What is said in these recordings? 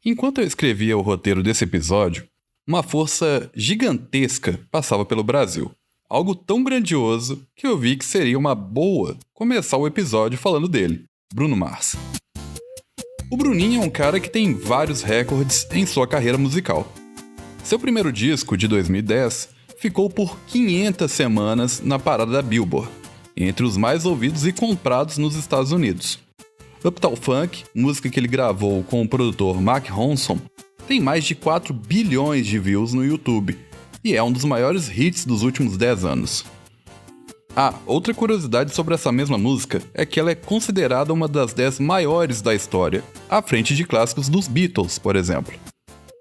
Enquanto eu escrevia o roteiro desse episódio, uma força gigantesca passava pelo Brasil. Algo tão grandioso que eu vi que seria uma boa começar o episódio falando dele, Bruno Mars. O Bruninho é um cara que tem vários recordes em sua carreira musical. Seu primeiro disco, de 2010, ficou por 500 semanas na parada da Billboard, entre os mais ouvidos e comprados nos Estados Unidos. Uptown Funk, música que ele gravou com o produtor Mark Ronson, tem mais de 4 bilhões de views no YouTube e é um dos maiores hits dos últimos 10 anos. Outra curiosidade sobre essa mesma música é que ela é considerada uma das 10 maiores da história, à frente de clássicos dos Beatles, por exemplo.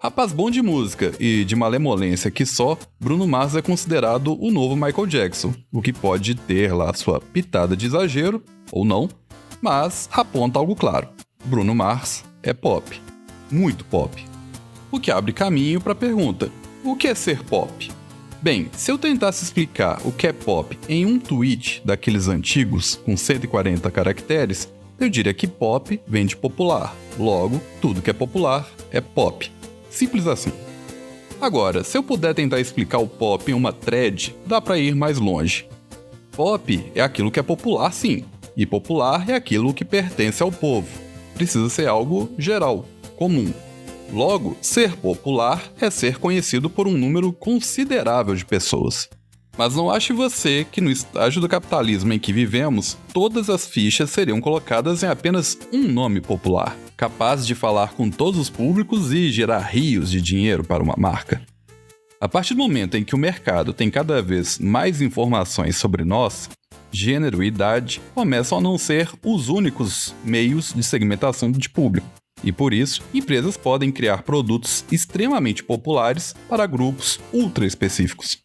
Rapaz bom de música e de malemolência que só, Bruno Mars é considerado o novo Michael Jackson, o que pode ter lá sua pitada de exagero, ou não, mas aponta algo claro. Bruno Mars é pop. Muito pop. O que abre caminho para a pergunta: o que é ser pop? Bem, se eu tentasse explicar o que é pop em um tweet daqueles antigos, com 140 caracteres, eu diria que pop vem de popular. Logo, tudo que é popular é pop. Simples assim. Agora, se eu puder tentar explicar o pop em uma thread, dá pra ir mais longe. Pop é aquilo que é popular, sim. E popular é aquilo que pertence ao povo. Precisa ser algo geral, comum. Logo, ser popular é ser conhecido por um número considerável de pessoas. Mas não ache você que no estágio do capitalismo em que vivemos, todas as fichas seriam colocadas em apenas um nome popular, capaz de falar com todos os públicos e gerar rios de dinheiro para uma marca. A partir do momento em que o mercado tem cada vez mais informações sobre nós, gênero e idade começam a não ser os únicos meios de segmentação de público. E por isso, empresas podem criar produtos extremamente populares para grupos ultra específicos.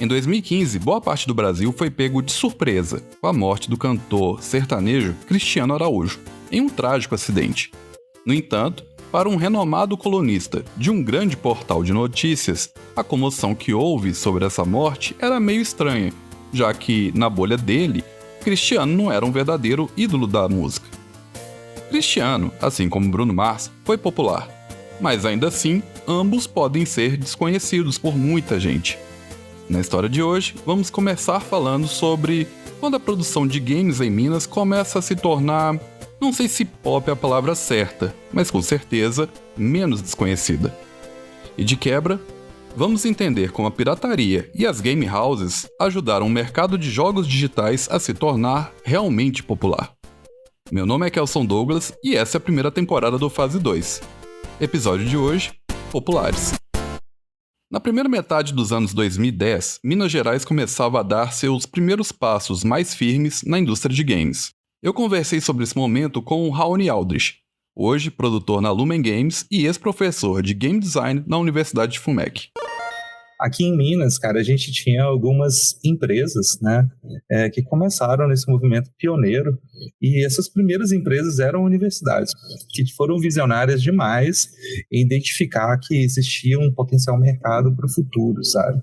Em 2015, boa parte do Brasil foi pego de surpresa com a morte do cantor sertanejo Cristiano Araújo, em um trágico acidente. No entanto, para um renomado colunista de um grande portal de notícias, a comoção que houve sobre essa morte era meio estranha, já que, na bolha dele, Cristiano não era um verdadeiro ídolo da música. Cristiano, assim como Bruno Mars, foi popular, mas ainda assim, ambos podem ser desconhecidos por muita gente. Na história de hoje, vamos começar falando sobre quando a produção de games em Minas começa a se tornar, não sei se pop é a palavra certa, mas com certeza menos desconhecida. E de quebra, vamos entender como a pirataria e as game houses ajudaram o mercado de jogos digitais a se tornar realmente popular. Meu nome é Kelson Douglas e essa é a primeira temporada do Fase 2. Episódio de hoje, Populares. Na primeira metade dos anos 2010, Minas Gerais começava a dar seus primeiros passos mais firmes na indústria de games. Eu conversei sobre esse momento com o Raoni Aldrich, hoje produtor na Lumen Games e ex-professor de Game Design na Universidade de FUMEC. Aqui em Minas, cara, a gente tinha algumas empresas, né, que começaram nesse movimento pioneiro, e essas primeiras empresas eram universidades, que foram visionárias demais em identificar que existia um potencial mercado para o futuro, sabe?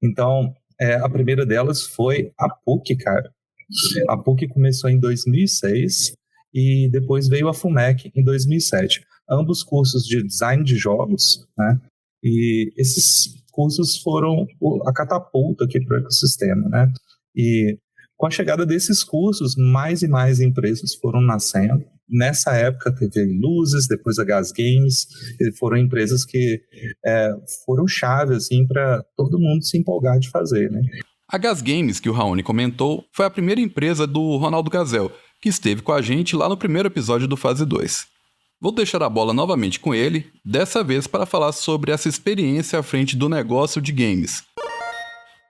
Então, a primeira delas foi a PUC, cara. A PUC começou em 2006 e depois veio a FUMEC em 2007. Ambos cursos de design de jogos, né, e esses cursos foram a catapulta aqui para o ecossistema, né? E com a chegada desses cursos, mais e mais empresas foram nascendo. Nessa época teve Luzes, depois a Gas Games, foram empresas que foram chave assim, para todo mundo se empolgar de fazer, né? A Gas Games, que o Raoni comentou, foi a primeira empresa do Ronaldo Gazel, que esteve com a gente lá no primeiro episódio do Fase 2. Vou deixar a bola novamente com ele, dessa vez para falar sobre essa experiência à frente do negócio de games.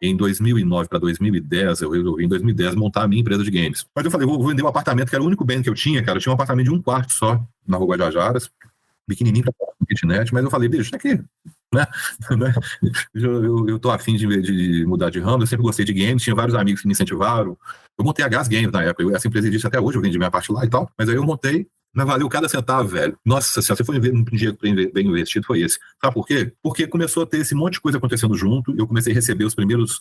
Em 2009 para 2010, eu resolvi em 2010 montar a minha empresa de games. Mas eu falei, vou vender um apartamento, que era o único bem que eu tinha, cara. Eu tinha um apartamento de um quarto só, na Rua Guajajaras, pequenininho para kitnet, mas eu falei, bicho, isso aqui, né? Eu tô afim de mudar de ramo, eu sempre gostei de games, tinha vários amigos que me incentivaram. Eu montei a Gas Games na época, essa empresa existe até hoje, eu vendi minha parte lá e tal, mas aí eu montei. Mas valeu cada centavo, velho. Nossa, se você for ver um dinheiro bem investido, foi esse. Sabe por quê? Porque começou a ter esse monte de coisa acontecendo junto. Eu comecei a receber os primeiros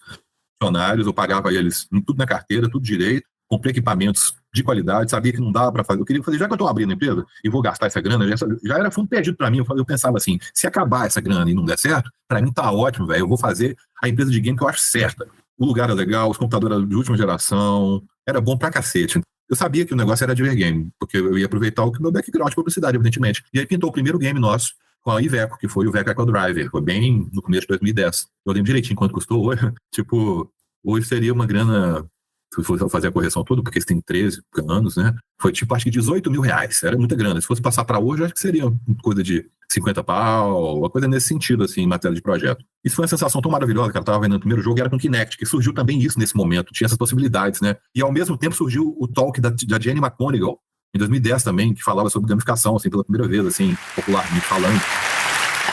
funcionários, eu pagava eles tudo na carteira, tudo direito. comprei equipamentos de qualidade, sabia que não dava para fazer. Eu queria fazer, já que eu estou abrindo a empresa e vou gastar essa grana, já era fundo perdido para mim. Eu pensava assim, se acabar essa grana e não der certo, para mim tá ótimo, velho. Eu vou fazer a empresa de game que eu acho certa. O lugar era legal, os computadores eram de última geração, era bom pra cacete. Eu sabia que o negócio era de ver game, porque eu ia aproveitar o meu background de publicidade, evidentemente. E aí pintou o primeiro game nosso com a Iveco, que foi o Iveco Eco Driver. Foi bem no começo de 2010. Eu lembro direitinho quanto custou hoje. Tipo, hoje seria uma grana, se fosse fazer a correção toda, porque isso tem 13 anos, né? Foi tipo, acho que R$18.000. Era muita grana. Se fosse passar para hoje, acho que seria coisa de 50 pau, uma coisa nesse sentido, assim, em matéria de projeto. Isso foi uma sensação tão maravilhosa, cara. Eu tava vendo no primeiro jogo, era com Kinect, que surgiu também isso nesse momento. Tinha essas possibilidades, né? E ao mesmo tempo surgiu o talk da Jenny McGonigal, em 2010 também, que falava sobre gamificação, assim, pela primeira vez, assim, popularmente falando.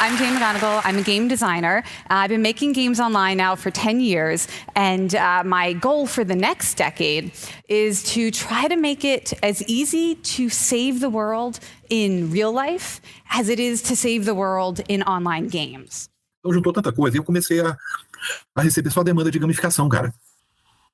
I'm Jane McGonigal. I'm a game designer. I've been making games online now for 10 years, and my goal for the next decade is to try to make it as easy to save the world in real life as it is to save the world in online games. Então juntou tanta coisa e eu comecei a receber só demanda de gamificação, cara.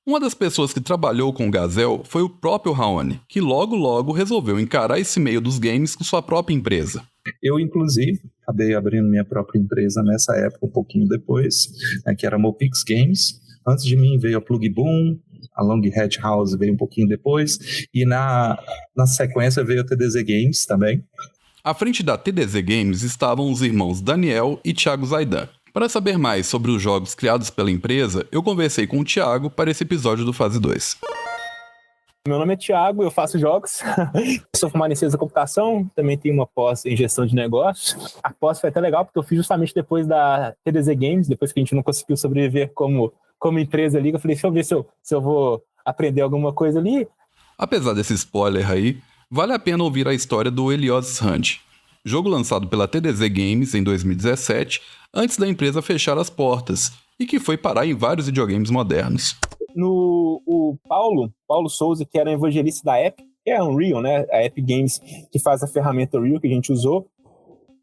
Uma das pessoas que trabalhou com o Gazel foi o próprio Raoni, que logo resolveu encarar esse meio dos games com sua própria empresa. Eu, inclusive, acabei abrindo minha própria empresa nessa época, um pouquinho depois, que era a Mopix Games. Antes de mim veio a Plug Boom, a Long Hatch House veio um pouquinho depois, e na sequência veio a TDZ Games também. À frente da TDZ Games estavam os irmãos Daniel e Thiago Zaidan. Para saber mais sobre os jogos criados pela empresa, eu conversei com o Thiago para esse episódio do Fase 2. Meu nome é Thiago, eu faço jogos, sou formado em ciência da computação, também tenho uma pós em gestão de negócios. A pós foi até legal, porque eu fiz justamente depois da TDZ Games, depois que a gente não conseguiu sobreviver como empresa ali, eu falei, deixa eu ver se eu vou aprender alguma coisa ali. Apesar desse spoiler aí, vale a pena ouvir a história do Helios Hunt, jogo lançado pela TDZ Games em 2017, antes da empresa fechar as portas, e que foi parar em vários videogames modernos. O Paulo Souza, que era evangelista da Epic, que é a Unreal, né? A Epic Games, que faz a ferramenta Unreal que a gente usou.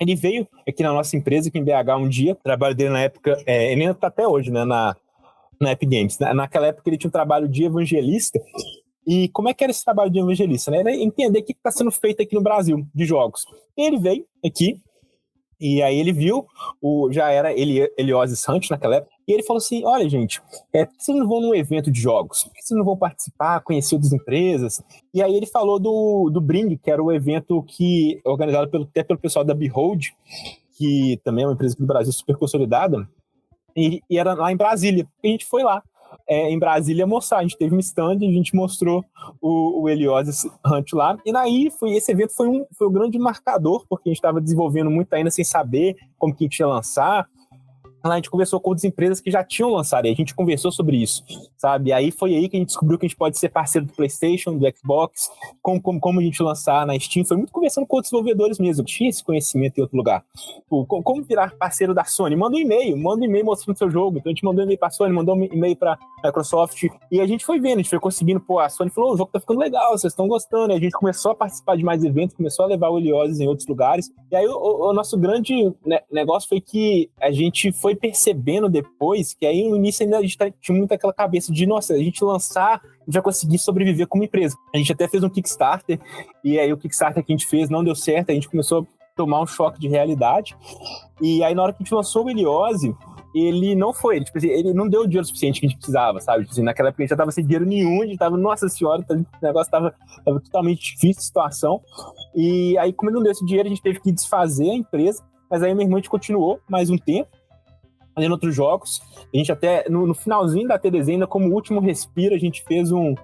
Ele veio aqui na nossa empresa, aqui em BH, um dia. O trabalho dele na época, ele ainda está até hoje, né? Na Epic Games. Naquela época ele tinha um trabalho de evangelista. E como é que era esse trabalho de evangelista, né? Era entender o que está sendo feito aqui no Brasil, de jogos. E ele veio aqui, e aí ele viu, já era Helios Hunt naquela época, e ele falou assim, olha gente, por que vocês não vão num evento de jogos? Por que vocês não vão participar, conhecer outras empresas? E aí ele falou do Bring, que era o evento que organizado até pelo pessoal da Behold, que também é uma empresa aqui do Brasil super consolidada, e era lá em Brasília. E a gente foi lá. Em Brasília mostrar, a gente teve um stand e a gente mostrou o Helios Hunt lá, e daí esse evento foi um grande marcador, porque a gente estava desenvolvendo muito ainda sem saber como que a gente ia lançar. Lá a gente conversou com outras empresas que já tinham lançado, e a gente conversou sobre isso, sabe? E aí foi aí que a gente descobriu que a gente pode ser parceiro do PlayStation, do Xbox, como a gente lançar na Steam. Foi muito conversando com outros desenvolvedores mesmo, eu tinha esse conhecimento em outro lugar. Como virar parceiro da Sony? Manda um e-mail mostrando seu jogo. Então a gente mandou um e-mail para a Sony, mandou um e-mail para a Microsoft, e a gente foi vendo, a gente foi conseguindo, a Sony falou, o jogo tá ficando legal, vocês estão gostando, e a gente começou a participar de mais eventos, começou a levar o Helios em outros lugares, e aí o nosso grande negócio foi que a gente foi percebendo depois que aí no início ainda a gente tinha muito aquela cabeça de, nossa, a gente lançar, a gente vai conseguir sobreviver como empresa. A gente até fez um Kickstarter, e aí o Kickstarter que a gente fez não deu certo, a gente começou a tomar um choque de realidade, e aí na hora que a gente lançou o Helios, ele não foi, ele não deu o dinheiro suficiente que a gente precisava, sabe? Naquela época a gente já tava sem dinheiro nenhum, a gente tava, nossa senhora, o negócio tava totalmente difícil a situação, e aí como ele não deu esse dinheiro, a gente teve que desfazer a empresa, mas aí meu irmão a gente continuou mais um tempo, fazendo outros jogos. A gente até, no finalzinho da TDZ, ainda como último respiro, a gente fez um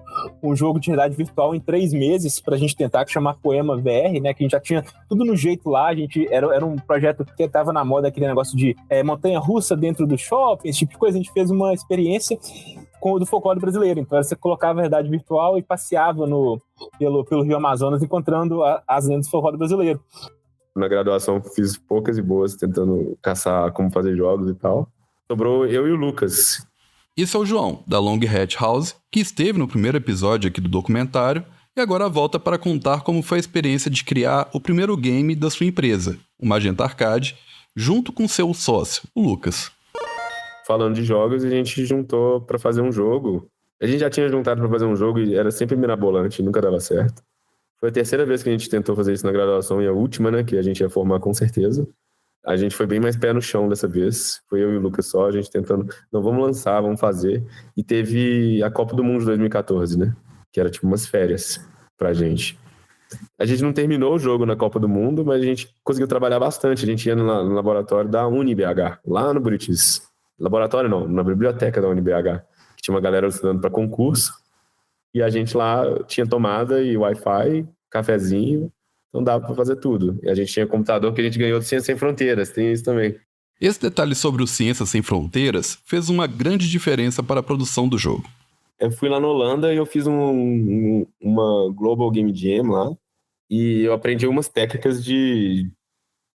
jogo de realidade virtual em 3 meses pra gente tentar, que chama Poema VR, né, que a gente já tinha tudo no jeito lá, a gente, era um projeto que tava na moda, aquele negócio de montanha-russa dentro do shopping, esse tipo de coisa. A gente fez uma experiência do folclore brasileiro, então você colocava a realidade virtual e passeava pelo Rio Amazonas, encontrando as lendas do folclore brasileiro. Na graduação fiz poucas e boas, tentando caçar como fazer jogos e tal. Sobrou eu e o Lucas. Esse é o João, da Long Hatch House, que esteve no primeiro episódio aqui do documentário e agora volta para contar como foi a experiência de criar o primeiro game da sua empresa, o Magenta Arcade, junto com seu sócio, o Lucas. Falando de jogos, a gente juntou para fazer um jogo A gente já tinha juntado para fazer um jogo e era sempre mirabolante, nunca dava certo. Foi a terceira vez que a gente tentou fazer isso na graduação e a última, né, que a gente ia formar com certeza. A gente foi bem mais pé no chão dessa vez. Foi eu e o Lucas só, a gente tentando, não, vamos lançar, vamos fazer. E teve a Copa do Mundo de 2014, né, que era tipo umas férias pra gente. A gente não terminou o jogo na Copa do Mundo, mas a gente conseguiu trabalhar bastante. A gente ia no laboratório da UniBH, lá no Buritis. Laboratório não, na biblioteca da UniBH, que tinha uma galera estudando para concurso. E a gente lá tinha tomada e Wi-Fi, cafezinho, então dava para fazer tudo. E a gente tinha computador que a gente ganhou do Ciência Sem Fronteiras, tem isso também. Esse detalhe sobre o Ciência Sem Fronteiras fez uma grande diferença para a produção do jogo. Eu fui lá na Holanda e eu fiz uma Global Game Jam lá, e eu aprendi umas técnicas de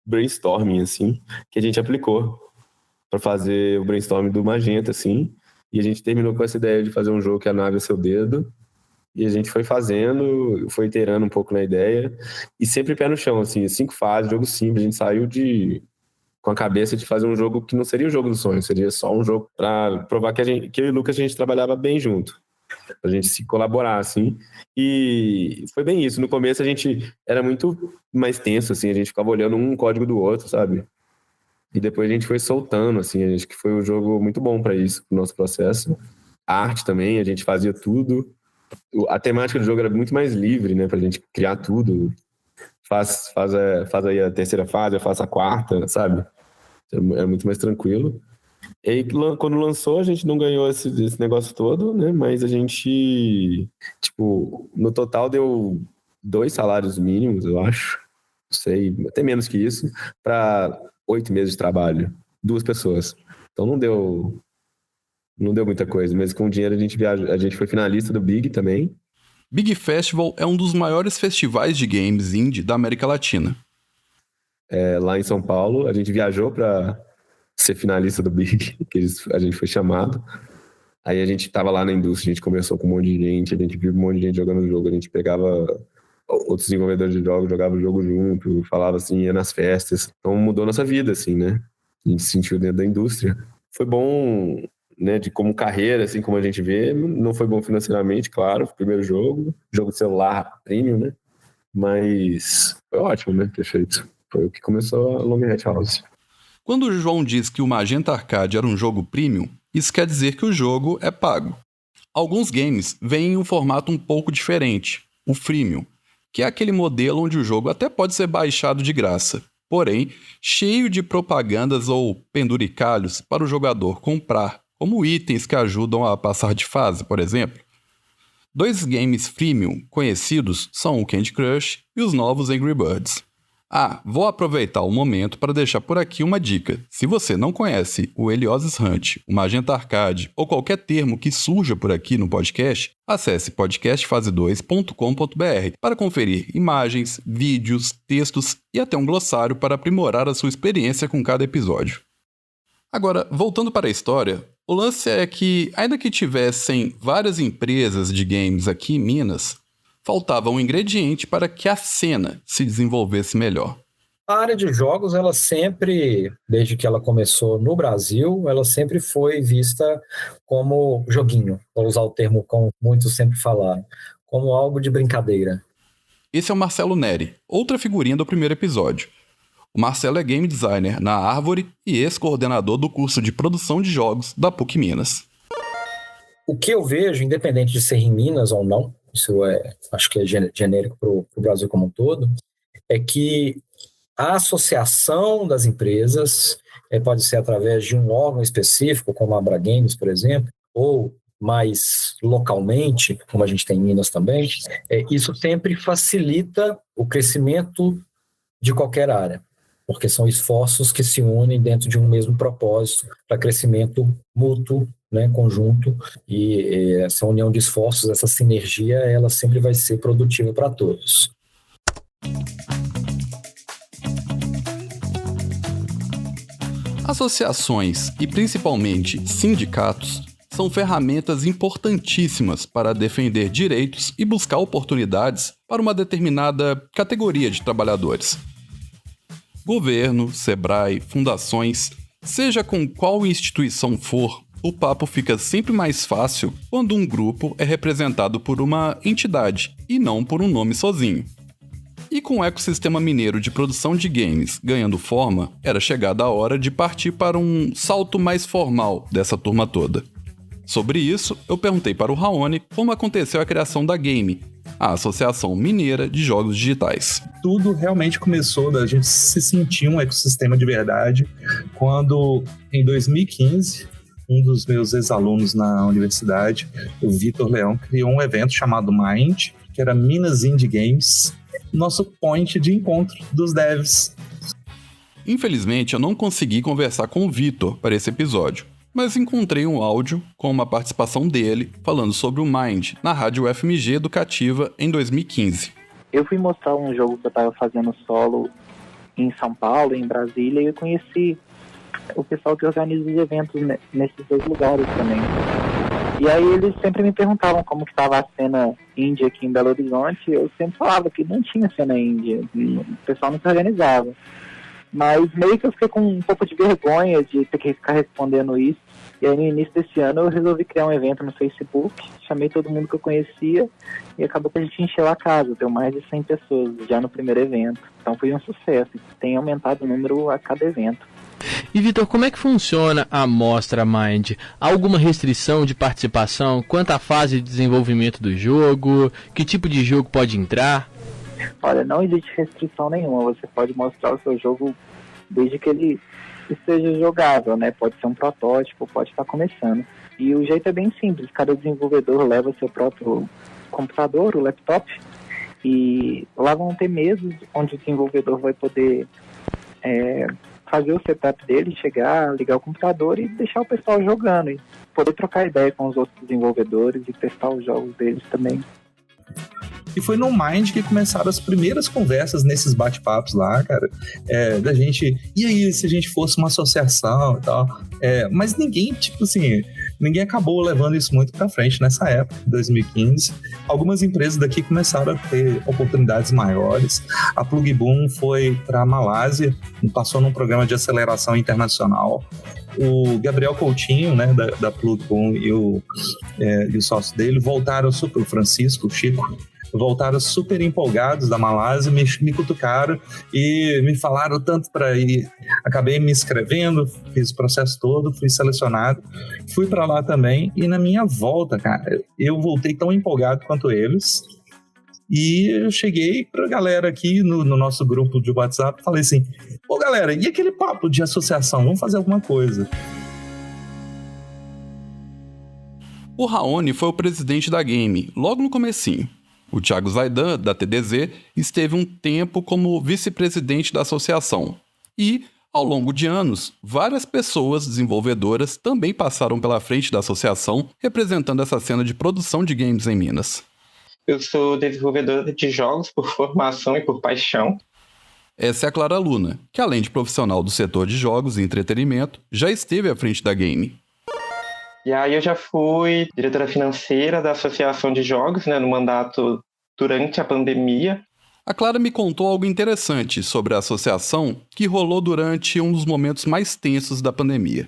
brainstorming, assim, que a gente aplicou para fazer o brainstorming do Magenta, assim, e a gente terminou com essa ideia de fazer um jogo que a nave é seu dedo, e a gente foi fazendo, foi iterando um pouco na ideia, e sempre pé no chão, assim, 5 fases, jogo simples, a gente saiu com a cabeça de fazer um jogo que não seria o jogo do sonho, seria só um jogo para provar que eu e o Lucas a gente trabalhava bem junto, pra gente se colaborar, assim, e foi bem isso. No começo a gente era muito mais tenso, assim, a gente ficava olhando um código do outro, sabe? E depois a gente foi soltando, assim, acho que foi um jogo muito bom para isso, pro nosso processo. A arte também, a gente fazia tudo. A temática do jogo era muito mais livre, né, pra gente criar tudo. Faz aí a terceira fase, eu faço a quarta, sabe? Era muito mais tranquilo. E aí, quando lançou, a gente não ganhou esse negócio todo, né? Mas a gente, tipo, no total deu 2 salários mínimos, eu acho. Não sei, até menos que isso, para 8 meses de trabalho. 2 pessoas. Então não deu muita coisa. Mas com o dinheiro a gente foi finalista do Big também. Big Festival é um dos maiores festivais de games indie da América Latina. Lá em São Paulo, a gente viajou para ser finalista do Big, que a gente foi chamado. Aí a gente tava lá na indústria, a gente conversou com um monte de gente, a gente viu um monte de gente jogando o jogo, a gente pegava outros desenvolvedores de jogos, jogava o jogo junto, falava assim, ia nas festas. Então mudou nossa vida, assim, né? A gente se sentiu dentro da indústria. Foi bom, né, de como carreira, assim, como a gente vê. Não foi bom financeiramente, claro, primeiro jogo de celular premium, né? Mas foi ótimo, né, ter feito. Foi o que começou a Long Hat House. Quando o João diz que o Magenta Arcade era um jogo premium, isso quer dizer que o jogo é pago. Alguns games vêm em um formato um pouco diferente, o freemium, que é aquele modelo onde o jogo até pode ser baixado de graça, porém cheio de propagandas ou penduricalhos para o jogador comprar, como itens que ajudam a passar de fase, por exemplo. 2 games freemium conhecidos são o Candy Crush e os novos Angry Birds. Vou aproveitar o momento para deixar por aqui uma dica. Se você não conhece o Helios Hunt, o Magenta Arcade ou qualquer termo que surja por aqui no podcast, acesse podcastfase2.com.br para conferir imagens, vídeos, textos e até um glossário para aprimorar a sua experiência com cada episódio. Agora, voltando para a história, o lance é que, ainda que tivessem várias empresas de games aqui em Minas, faltava um ingrediente para que a cena se desenvolvesse melhor. A área de jogos, ela sempre, desde que ela começou no Brasil, ela sempre foi vista como joguinho, vou usar o termo como muitos sempre falaram, como algo de brincadeira. Esse é o Marcelo Neri, outra figurinha do primeiro episódio. O Marcelo é game designer na Árvore e ex-coordenador do curso de produção de jogos da PUC Minas. O que eu vejo, independente de ser em Minas ou não, isso acho que é genérico para o Brasil como um todo, é que a associação das empresas pode ser através de um órgão específico, como a Abra Games, por exemplo, ou mais localmente, como a gente tem em Minas também, isso sempre facilita o crescimento de qualquer área, porque são esforços que se unem dentro de um mesmo propósito para crescimento mútuo, né, conjunto, e essa união de esforços, essa sinergia, ela sempre vai ser produtiva para todos. Associações e principalmente sindicatos são ferramentas importantíssimas para defender direitos e buscar oportunidades para uma determinada categoria de trabalhadores. Governo, Sebrae, fundações, seja com qual instituição for, o papo fica sempre mais fácil quando um grupo é representado por uma entidade e não por um nome sozinho. E com o ecossistema mineiro de produção de games ganhando forma, era chegada a hora de partir para um salto mais formal dessa turma toda. Sobre isso, eu perguntei para o Raoni como aconteceu a criação da Game, a Associação Mineira de Jogos Digitais. Tudo realmente começou da gente se sentir um ecossistema de verdade quando, em 2015, um dos meus ex-alunos na universidade, o Vitor Leão, criou um evento chamado Mind, que era Minas Indie Games, nosso point de encontro dos devs. Infelizmente, eu não consegui conversar com o Vitor para esse episódio, mas encontrei um áudio com uma participação dele falando sobre o Mind na Rádio FMG Educativa em 2015. Eu fui mostrar um jogo que eu estava fazendo solo em São Paulo, em Brasília, e eu conheci o pessoal que organiza os eventos nesses dois lugares também. E aí eles sempre me perguntavam como que estava a cena indie aqui em Belo Horizonte, e eu sempre falava que não tinha cena indie, o pessoal não se organizava. Mas meio que eu fiquei com um pouco de vergonha de ter que ficar respondendo isso. E aí no início desse ano eu resolvi criar um evento no Facebook, chamei todo mundo que eu conhecia e acabou que a gente encheu a casa, deu mais de 100 pessoas já no primeiro evento. Então foi um sucesso, tem aumentado o número a cada evento. E Vitor, como é que funciona a Mostra Mind? Há alguma restrição de participação quanto à fase de desenvolvimento do jogo? Que tipo de jogo pode entrar? Olha, não existe restrição nenhuma, você pode mostrar o seu jogo desde que ele seja jogável, né? Pode ser um protótipo, pode estar começando. E o jeito é bem simples, cada desenvolvedor leva seu próprio computador, o laptop, e lá vão ter mesas onde o desenvolvedor vai poder fazer o setup dele, chegar, ligar o computador e deixar o pessoal jogando, e poder trocar ideia com os outros desenvolvedores e testar os jogos deles também. E foi no Mind que começaram as primeiras conversas nesses bate-papos lá, cara, da gente, e aí se a gente fosse uma associação e tal, mas ninguém, tipo assim, ninguém acabou levando isso muito pra frente nessa época, 2015. Algumas empresas daqui começaram a ter oportunidades maiores. A Plug Boom foi pra Malásia, passou num programa de aceleração internacional. O Gabriel Coutinho, né, da Plug Boom e o sócio dele voltaram super, o Francisco, o Chico, voltaram super empolgados da Malásia, me cutucaram e me falaram tanto para ir. Acabei me inscrevendo, fiz o processo todo, fui selecionado, fui para lá também, e na minha volta, cara, eu voltei tão empolgado quanto eles. E eu cheguei pra galera aqui no nosso grupo de WhatsApp e falei assim: pô, galera, e aquele papo de associação? Vamos fazer alguma coisa. O Raoni foi o presidente da Game logo no comecinho. O Thiago Zaidan, da TDZ, esteve um tempo como vice-presidente da associação. E, ao longo de anos, várias pessoas desenvolvedoras também passaram pela frente da associação, representando essa cena de produção de games em Minas. Eu sou desenvolvedora de jogos por formação e por paixão. Essa é a Clara Luna, que além de profissional do setor de jogos e entretenimento, já esteve à frente da Game. E aí eu já fui diretora financeira da Associação de Jogos, né, no mandato durante a pandemia. A Clara me contou algo interessante sobre a associação que rolou durante um dos momentos mais tensos da pandemia.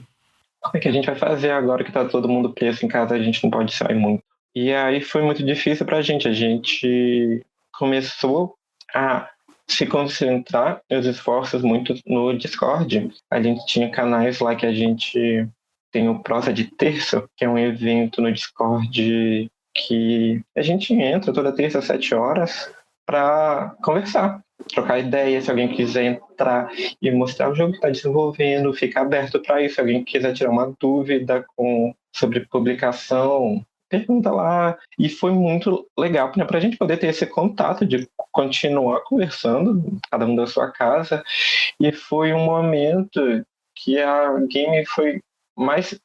Como é que a gente vai fazer agora que tá todo mundo preso em casa, a gente não pode sair muito? E aí foi muito difícil pra gente. A gente começou a se concentrar os esforços muito no Discord. A gente tinha canais lá que a gente tem o Prosa de Terça, que é um evento no Discord que a gente entra toda terça às 7 horas para conversar, trocar ideia. Se alguém quiser entrar e mostrar o jogo que está desenvolvendo, fica aberto para isso. Se alguém quiser tirar uma dúvida sobre publicação, pergunta lá. E foi muito legal, né, para a gente poder ter esse contato de continuar conversando, cada um da sua casa. E foi um momento que a Game foi mais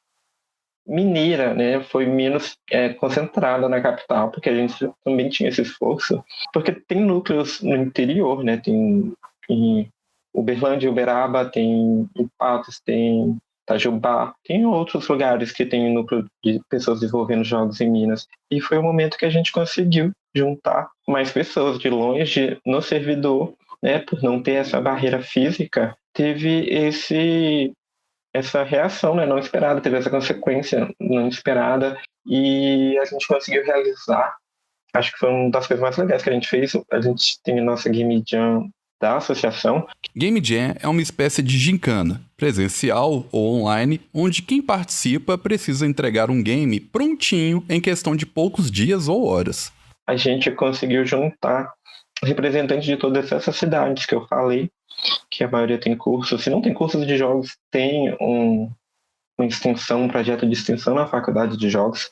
mineira, né? Foi menos concentrada na capital, porque a gente também tinha esse esforço, porque tem núcleos no interior, né? Tem em Uberlândia, Uberaba, tem em Patos, tem Itajubá, tem outros lugares que tem núcleo de pessoas desenvolvendo jogos em Minas. E foi o momento que a gente conseguiu juntar mais pessoas de longe no servidor, né? Por não ter essa barreira física, teve essa reação, né, não esperada, teve essa consequência não esperada, e a gente conseguiu realizar. Acho que foi uma das coisas mais legais que a gente fez. A gente tem a nossa Game Jam da associação. Game Jam é uma espécie de gincana, presencial ou online, onde quem participa precisa entregar um game prontinho em questão de poucos dias ou horas. A gente conseguiu juntar representantes de todas essas cidades que eu falei, que a maioria tem cursos. Se não tem cursos de jogos, tem uma extensão, um projeto de extensão na faculdade de jogos.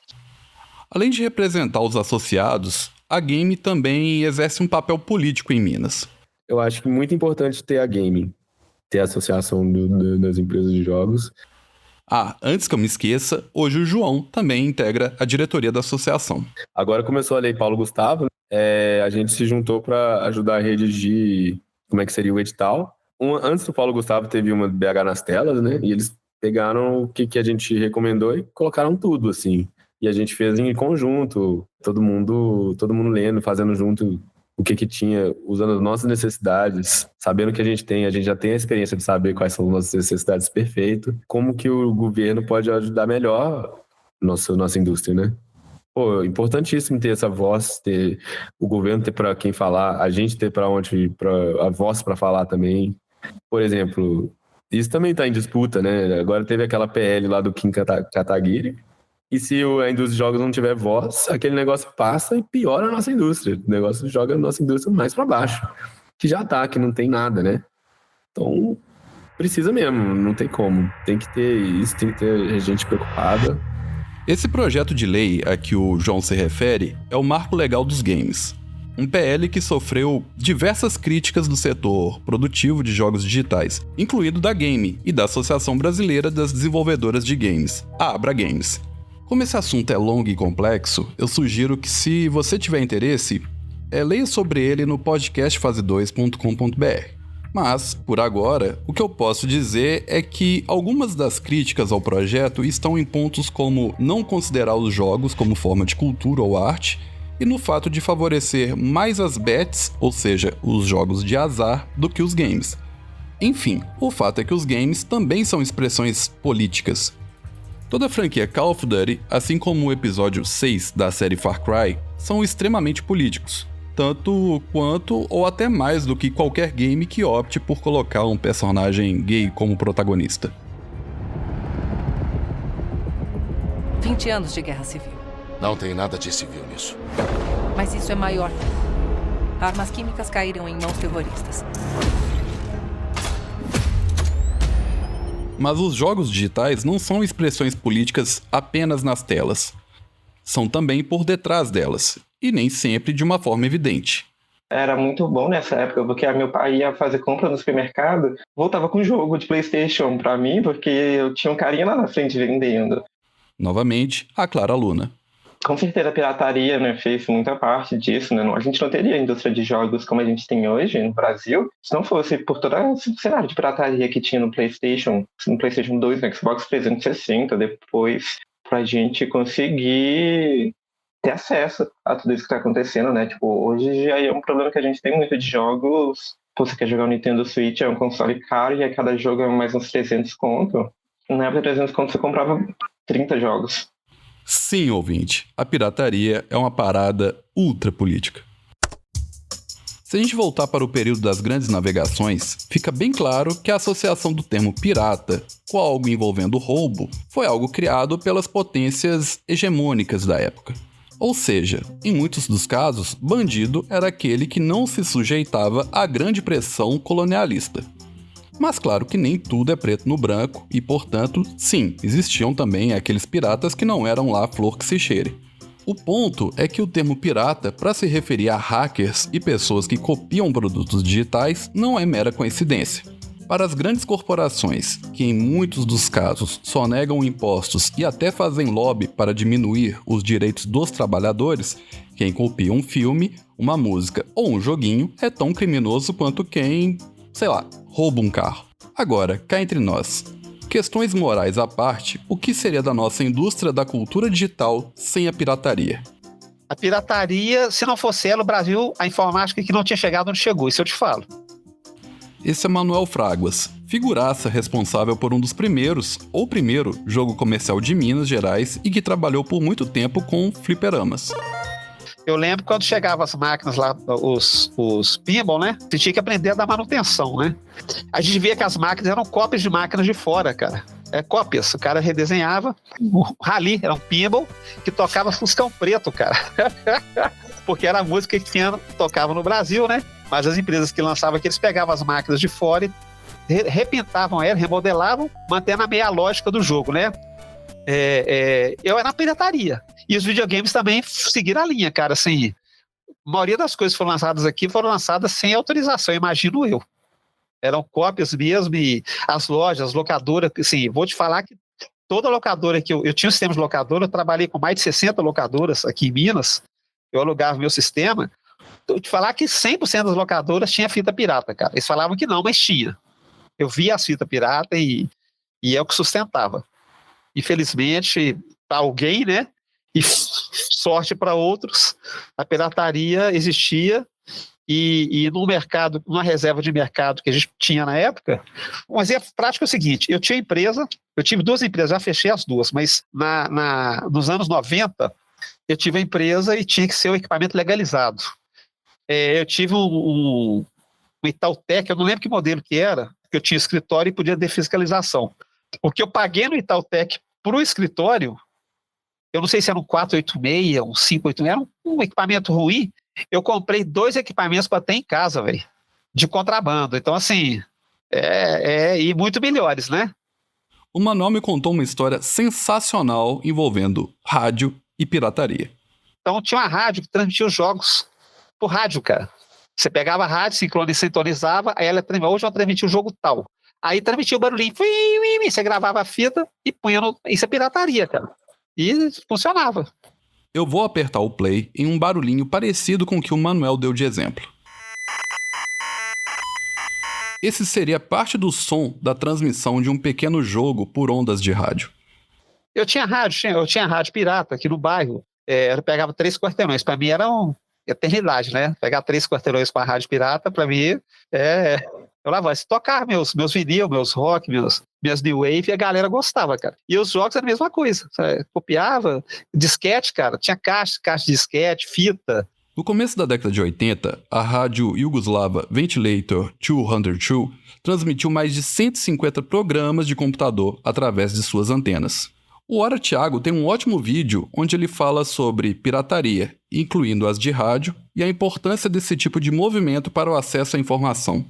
Além de representar os associados, a Game também exerce um papel político em Minas. Eu acho que é muito importante ter a Game, ter a associação das empresas de jogos. Antes que eu me esqueça, hoje o João também integra a diretoria da associação. Agora começou a Lei Paulo Gustavo, a gente se juntou para ajudar a redigir como é que seria o edital. Antes do Paulo Gustavo teve uma BH nas telas, né? E eles pegaram o que a gente recomendou e colocaram tudo, assim. E a gente fez em conjunto, todo mundo lendo, fazendo junto o que tinha, usando as nossas necessidades, sabendo o que a gente já tem a experiência de saber quais são as nossas necessidades perfeito, como que o governo pode ajudar melhor nossa indústria, né? Pô, importantíssimo ter essa voz, ter o governo ter para quem falar, a gente ter para onde, a voz para falar também. Por exemplo, isso também está em disputa, né? Agora teve aquela PL lá do Kim Kataguiri, e se a indústria de jogos não tiver voz, aquele negócio passa e piora a nossa indústria. O negócio joga a nossa indústria mais para baixo, que já tá, que não tem nada, né? Então, precisa mesmo, não tem como. Tem que ter isso, tem que ter gente preocupada. Esse projeto de lei a que o João se refere é o Marco Legal dos Games, um PL que sofreu diversas críticas do setor produtivo de jogos digitais, incluído da Game e da Associação Brasileira das Desenvolvedoras de Games, a Abra Games. Como esse assunto é longo e complexo, eu sugiro que, se você tiver interesse, leia sobre ele no podcast fase2.com.br. Mas, por agora, o que eu posso dizer é que algumas das críticas ao projeto estão em pontos como não considerar os jogos como forma de cultura ou arte, e no fato de favorecer mais as bets, ou seja, os jogos de azar, do que os games. Enfim, o fato é que os games também são expressões políticas. Toda a franquia Call of Duty, assim como o episódio 6 da série Far Cry, são extremamente políticos, tanto quanto ou até mais do que qualquer game que opte por colocar um personagem gay como protagonista. 20 anos de guerra civil. Não tem nada de civil nisso. Mas isso é maior. Armas químicas caíram em mãos terroristas. Mas os jogos digitais não são expressões políticas apenas nas telas. São também por detrás delas, e nem sempre de uma forma evidente. Era muito bom nessa época, porque meu pai ia fazer compra no supermercado, voltava com um jogo de PlayStation pra mim, porque eu tinha um carinha lá na frente vendendo. Novamente, a Clara Luna. Com certeza a pirataria, né, fez muita parte disso, né? A gente não teria a indústria de jogos como a gente tem hoje no Brasil, se não fosse por todo esse cenário de pirataria que tinha no PlayStation 2, no Xbox 360, depois, pra gente conseguir ter acesso a tudo isso que tá acontecendo, né? Tipo, hoje já é um problema que a gente tem muito de jogos. Pô, você quer jogar o Nintendo Switch, é um console caro e a cada jogo é mais uns 300 conto. Na época de 300 conto você comprava 30 jogos. Sim, ouvinte, a pirataria é uma parada ultra política. Se a gente voltar para o período das grandes navegações, fica bem claro que a associação do termo pirata com algo envolvendo roubo foi algo criado pelas potências hegemônicas da época. Ou seja, em muitos dos casos, bandido era aquele que não se sujeitava à grande pressão colonialista. Mas claro que nem tudo é preto no branco e, portanto, sim, existiam também aqueles piratas que não eram lá flor que se cheire. O ponto é que o termo pirata, para se referir a hackers e pessoas que copiam produtos digitais, não é mera coincidência. Para as grandes corporações, que em muitos dos casos só negam impostos e até fazem lobby para diminuir os direitos dos trabalhadores, quem copia um filme, uma música ou um joguinho é tão criminoso quanto quem, rouba um carro. Agora, cá entre nós, questões morais à parte, o que seria da nossa indústria da cultura digital sem a pirataria? A pirataria, se não fosse ela, o Brasil, a informática que não tinha chegado onde chegou, isso eu te falo. Esse é Manuel Fraguas, figuraça responsável por um dos primeiros, ou primeiro, jogo comercial de Minas Gerais e que trabalhou por muito tempo com fliperamas. Eu lembro quando chegavam as máquinas lá, os pinball, né? Você tinha que aprender a dar manutenção, né? A gente via que as máquinas eram cópias de máquinas de fora, cara. Cópias. O cara redesenhava. O Rally era um pinball que tocava Fuscão Preto, cara. Porque era a música que tocava no Brasil, né? Mas as empresas que lançavam aqui, eles pegavam as máquinas de fora e repintavam ela, remodelavam, mantendo a meia lógica do jogo, né? Eu era na pirataria. E os videogames também seguiram a linha, cara. Assim, a maioria das coisas que foram lançadas aqui foram lançadas sem autorização, imagino eu. Eram cópias mesmo, e as lojas, as locadoras, assim, vou te falar que toda locadora que eu tinha um sistema de locadora, eu trabalhei com mais de 60 locadoras aqui em Minas, eu alugava meu sistema, vou te falar que 100% das locadoras tinha fita pirata, cara. Eles falavam que não, mas tinha. Eu via as fitas pirata e é o que sustentava. Infelizmente, para alguém, né, e sorte para outros, a pirataria existia. E no mercado, numa reserva de mercado que a gente tinha na época, um exemplo prático é o seguinte: eu tinha empresa, eu tive 2 empresas, já fechei as 2, mas nos anos 90 eu tive a empresa e tinha que ser um equipamento legalizado. Eu tive um Itautec, eu não lembro que modelo que era, que eu tinha escritório e podia ter fiscalização. O que eu paguei no Itautec para o escritório, eu não sei se era um 486, um 586, era um equipamento ruim. Eu comprei 2 equipamentos para ter em casa, velho, de contrabando. Então, assim, e muito melhores, né? O Manuel me contou uma história sensacional envolvendo rádio e pirataria. Então, tinha uma rádio que transmitia os jogos por rádio, cara. Você pegava a rádio, sintonizava, aí ela hoje eu transmitia o jogo tal. Aí transmitia o barulhinho, você gravava a fita e punha isso é pirataria, cara. E funcionava. Eu vou apertar o play em um barulhinho parecido com o que o Manuel deu de exemplo. Esse seria parte do som da transmissão de um pequeno jogo por ondas de rádio. Eu tinha rádio pirata aqui no bairro. Eu pegava 3 quarteirões. Para mim era uma eternidade, né? Pegar 3 quarteirões com a rádio pirata, para mim, eu lá vou. Se tocar meus vinil, meus rock, minhas new wave, a galera gostava, cara. E os jogos era a mesma coisa. Copiava, disquete, cara. Tinha caixa de disquete, fita. No começo da década de 80, a rádio Yugoslava Ventilator 202 transmitiu mais de 150 programas de computador através de suas antenas. O Hora Thiago tem um ótimo vídeo onde ele fala sobre pirataria, incluindo as de rádio, e a importância desse tipo de movimento para o acesso à informação.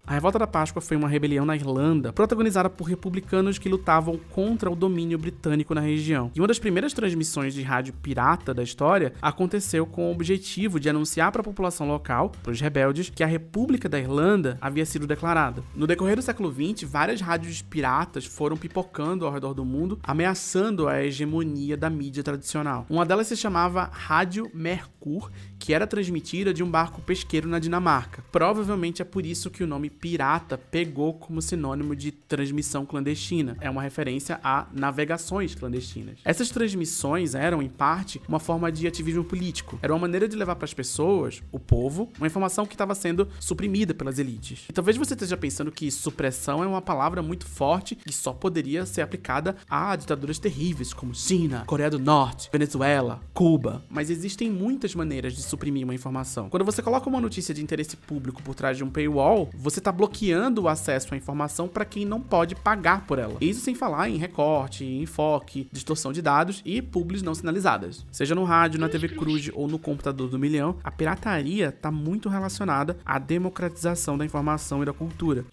A Revolta da Páscoa foi uma rebelião na Irlanda, protagonizada por republicanos que lutavam contra o domínio britânico na região. E uma das primeiras transmissões de rádio pirata da história aconteceu com o objetivo de anunciar para a população local, para os rebeldes, que a República da Irlanda havia sido declarada. No decorrer do século XX, várias rádios piratas foram pipocando ao redor do mundo, ameaçando a hegemonia da mídia tradicional. Uma delas se chamava Rádio Mercur, que era transmitida de um barco pesqueiro na Dinamarca. Provavelmente é por isso que o nome pirata pegou como sinônimo de transmissão clandestina. É uma referência a navegações clandestinas. Essas transmissões eram, em parte, uma forma de ativismo político. Era uma maneira de levar para as pessoas, o povo, uma informação que estava sendo suprimida pelas elites. E talvez você esteja pensando que supressão é uma palavra muito forte e só poderia ser aplicada a ditaduras terríveis como China, Coreia do Norte, Venezuela, Cuba. Mas existem muitas maneiras de suprimir uma informação. Quando você coloca uma notícia de interesse público por trás de um paywall, você está bloqueando o acesso à informação para quem não pode pagar por ela. Isso sem falar em recorte, enfoque, distorção de dados e publis não sinalizadas. Seja no rádio, na TV Cruz ou no computador do milhão, a pirataria está muito relacionada à democratização da informação e da cultura.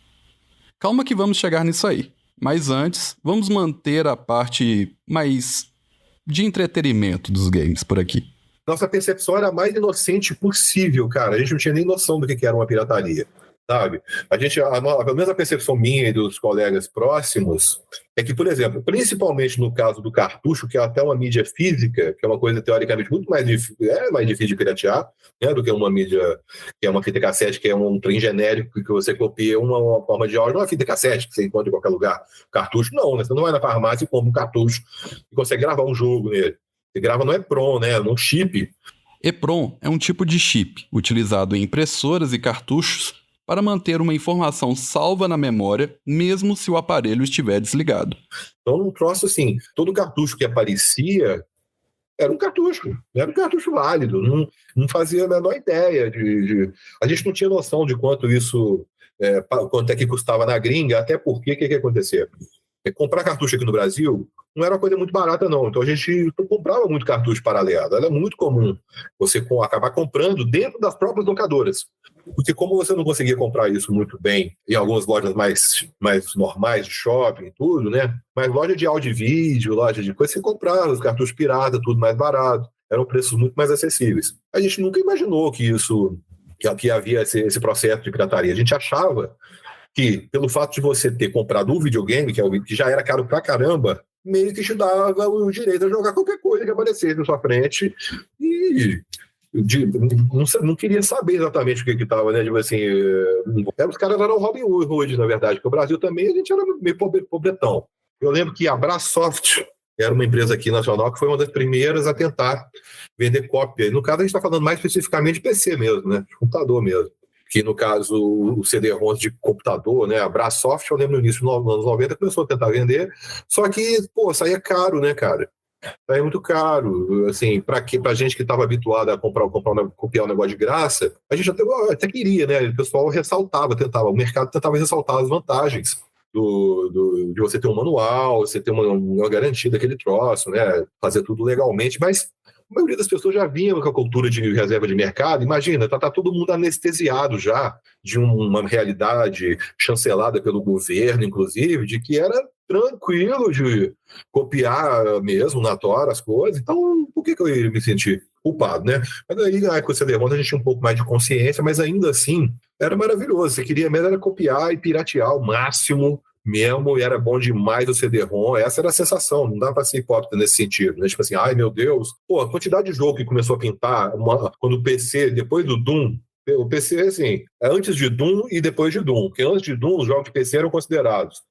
Calma que vamos chegar nisso aí. Mas antes, vamos manter a parte mais de entretenimento dos games por aqui. Nossa percepção era a mais inocente possível, cara. A gente não tinha nem noção do que era uma pirataria, sabe? Pelo menos a percepção minha e dos colegas próximos é que, por exemplo, principalmente no caso do cartucho, que é até uma mídia física, que é uma coisa teoricamente muito mais difícil de piratear, né, do que uma mídia que é uma fita cassete, que é um trem genérico que você copia uma forma de áudio, não é uma fita cassete que você encontra em qualquer lugar. Cartucho não, né? Você não vai na farmácia e compra um cartucho e consegue gravar um jogo nele. Você grava no EPROM, né? No chip. EPROM é um tipo de chip utilizado em impressoras e cartuchos para manter uma informação salva na memória, mesmo se o aparelho estiver desligado. Então, um troço assim, todo cartucho que aparecia era um cartucho válido, não fazia a menor ideia a gente não tinha noção de quanto isso, quanto é que custava na gringa, até porque, o que acontecia? Comprar cartucho aqui no Brasil não era uma coisa muito barata, não. Então a gente comprava muito cartucho paralelo. Era muito comum você acabar comprando dentro das próprias locadoras. Porque como você não conseguia comprar isso muito bem em algumas lojas mais normais de shopping e tudo, né? Mas loja de áudio e vídeo, loja de coisa, você comprava os cartuchos pirata, tudo mais barato. Eram preços muito mais acessíveis. A gente nunca imaginou que havia esse processo de pirataria. A gente achava que, pelo fato de você ter comprado um videogame, que já era caro pra caramba, meio que te dava o direito a jogar qualquer coisa que aparecesse na sua frente. E não queria saber exatamente o que estava, né? Tipo assim, os caras eram Robin Hood, na verdade, porque o Brasil também a gente era meio pobretão. Eu lembro que a Brasoft era uma empresa aqui nacional que foi uma das primeiras a tentar vender cópia. E no caso, a gente está falando mais especificamente de PC mesmo, né? De computador mesmo. Que no caso, o CD-ROM de computador, né? A Brasoft, eu lembro no início dos anos 90, começou a tentar vender, só que, saía caro, né, cara? Saía muito caro, assim, pra gente que estava habituada a copiar um negócio de graça, a gente até queria, né? O pessoal o mercado tentava ressaltar as vantagens de você ter um manual, você ter uma garantia daquele troço, né? Fazer tudo legalmente, mas a maioria das pessoas já vinha com a cultura de reserva de mercado. Imagina, tá todo mundo anestesiado já de uma realidade chancelada pelo governo, inclusive, de que era tranquilo de copiar mesmo na tora as coisas. Então, por que eu ia me sentir culpado, né? Mas aí, com o CD-ROM, a gente tinha um pouco mais de consciência, mas ainda assim, era maravilhoso. Você queria mesmo era copiar e piratear ao máximo mesmo, e era bom demais o CD-ROM. Essa era a sensação, não dá para ser hipócrita nesse sentido, né? Tipo assim, ai meu Deus, a quantidade de jogo que começou a pintar quando o PC, depois do Doom, o PC, assim, antes de Doom e depois de Doom, porque antes de Doom os jogos de PC eram considerados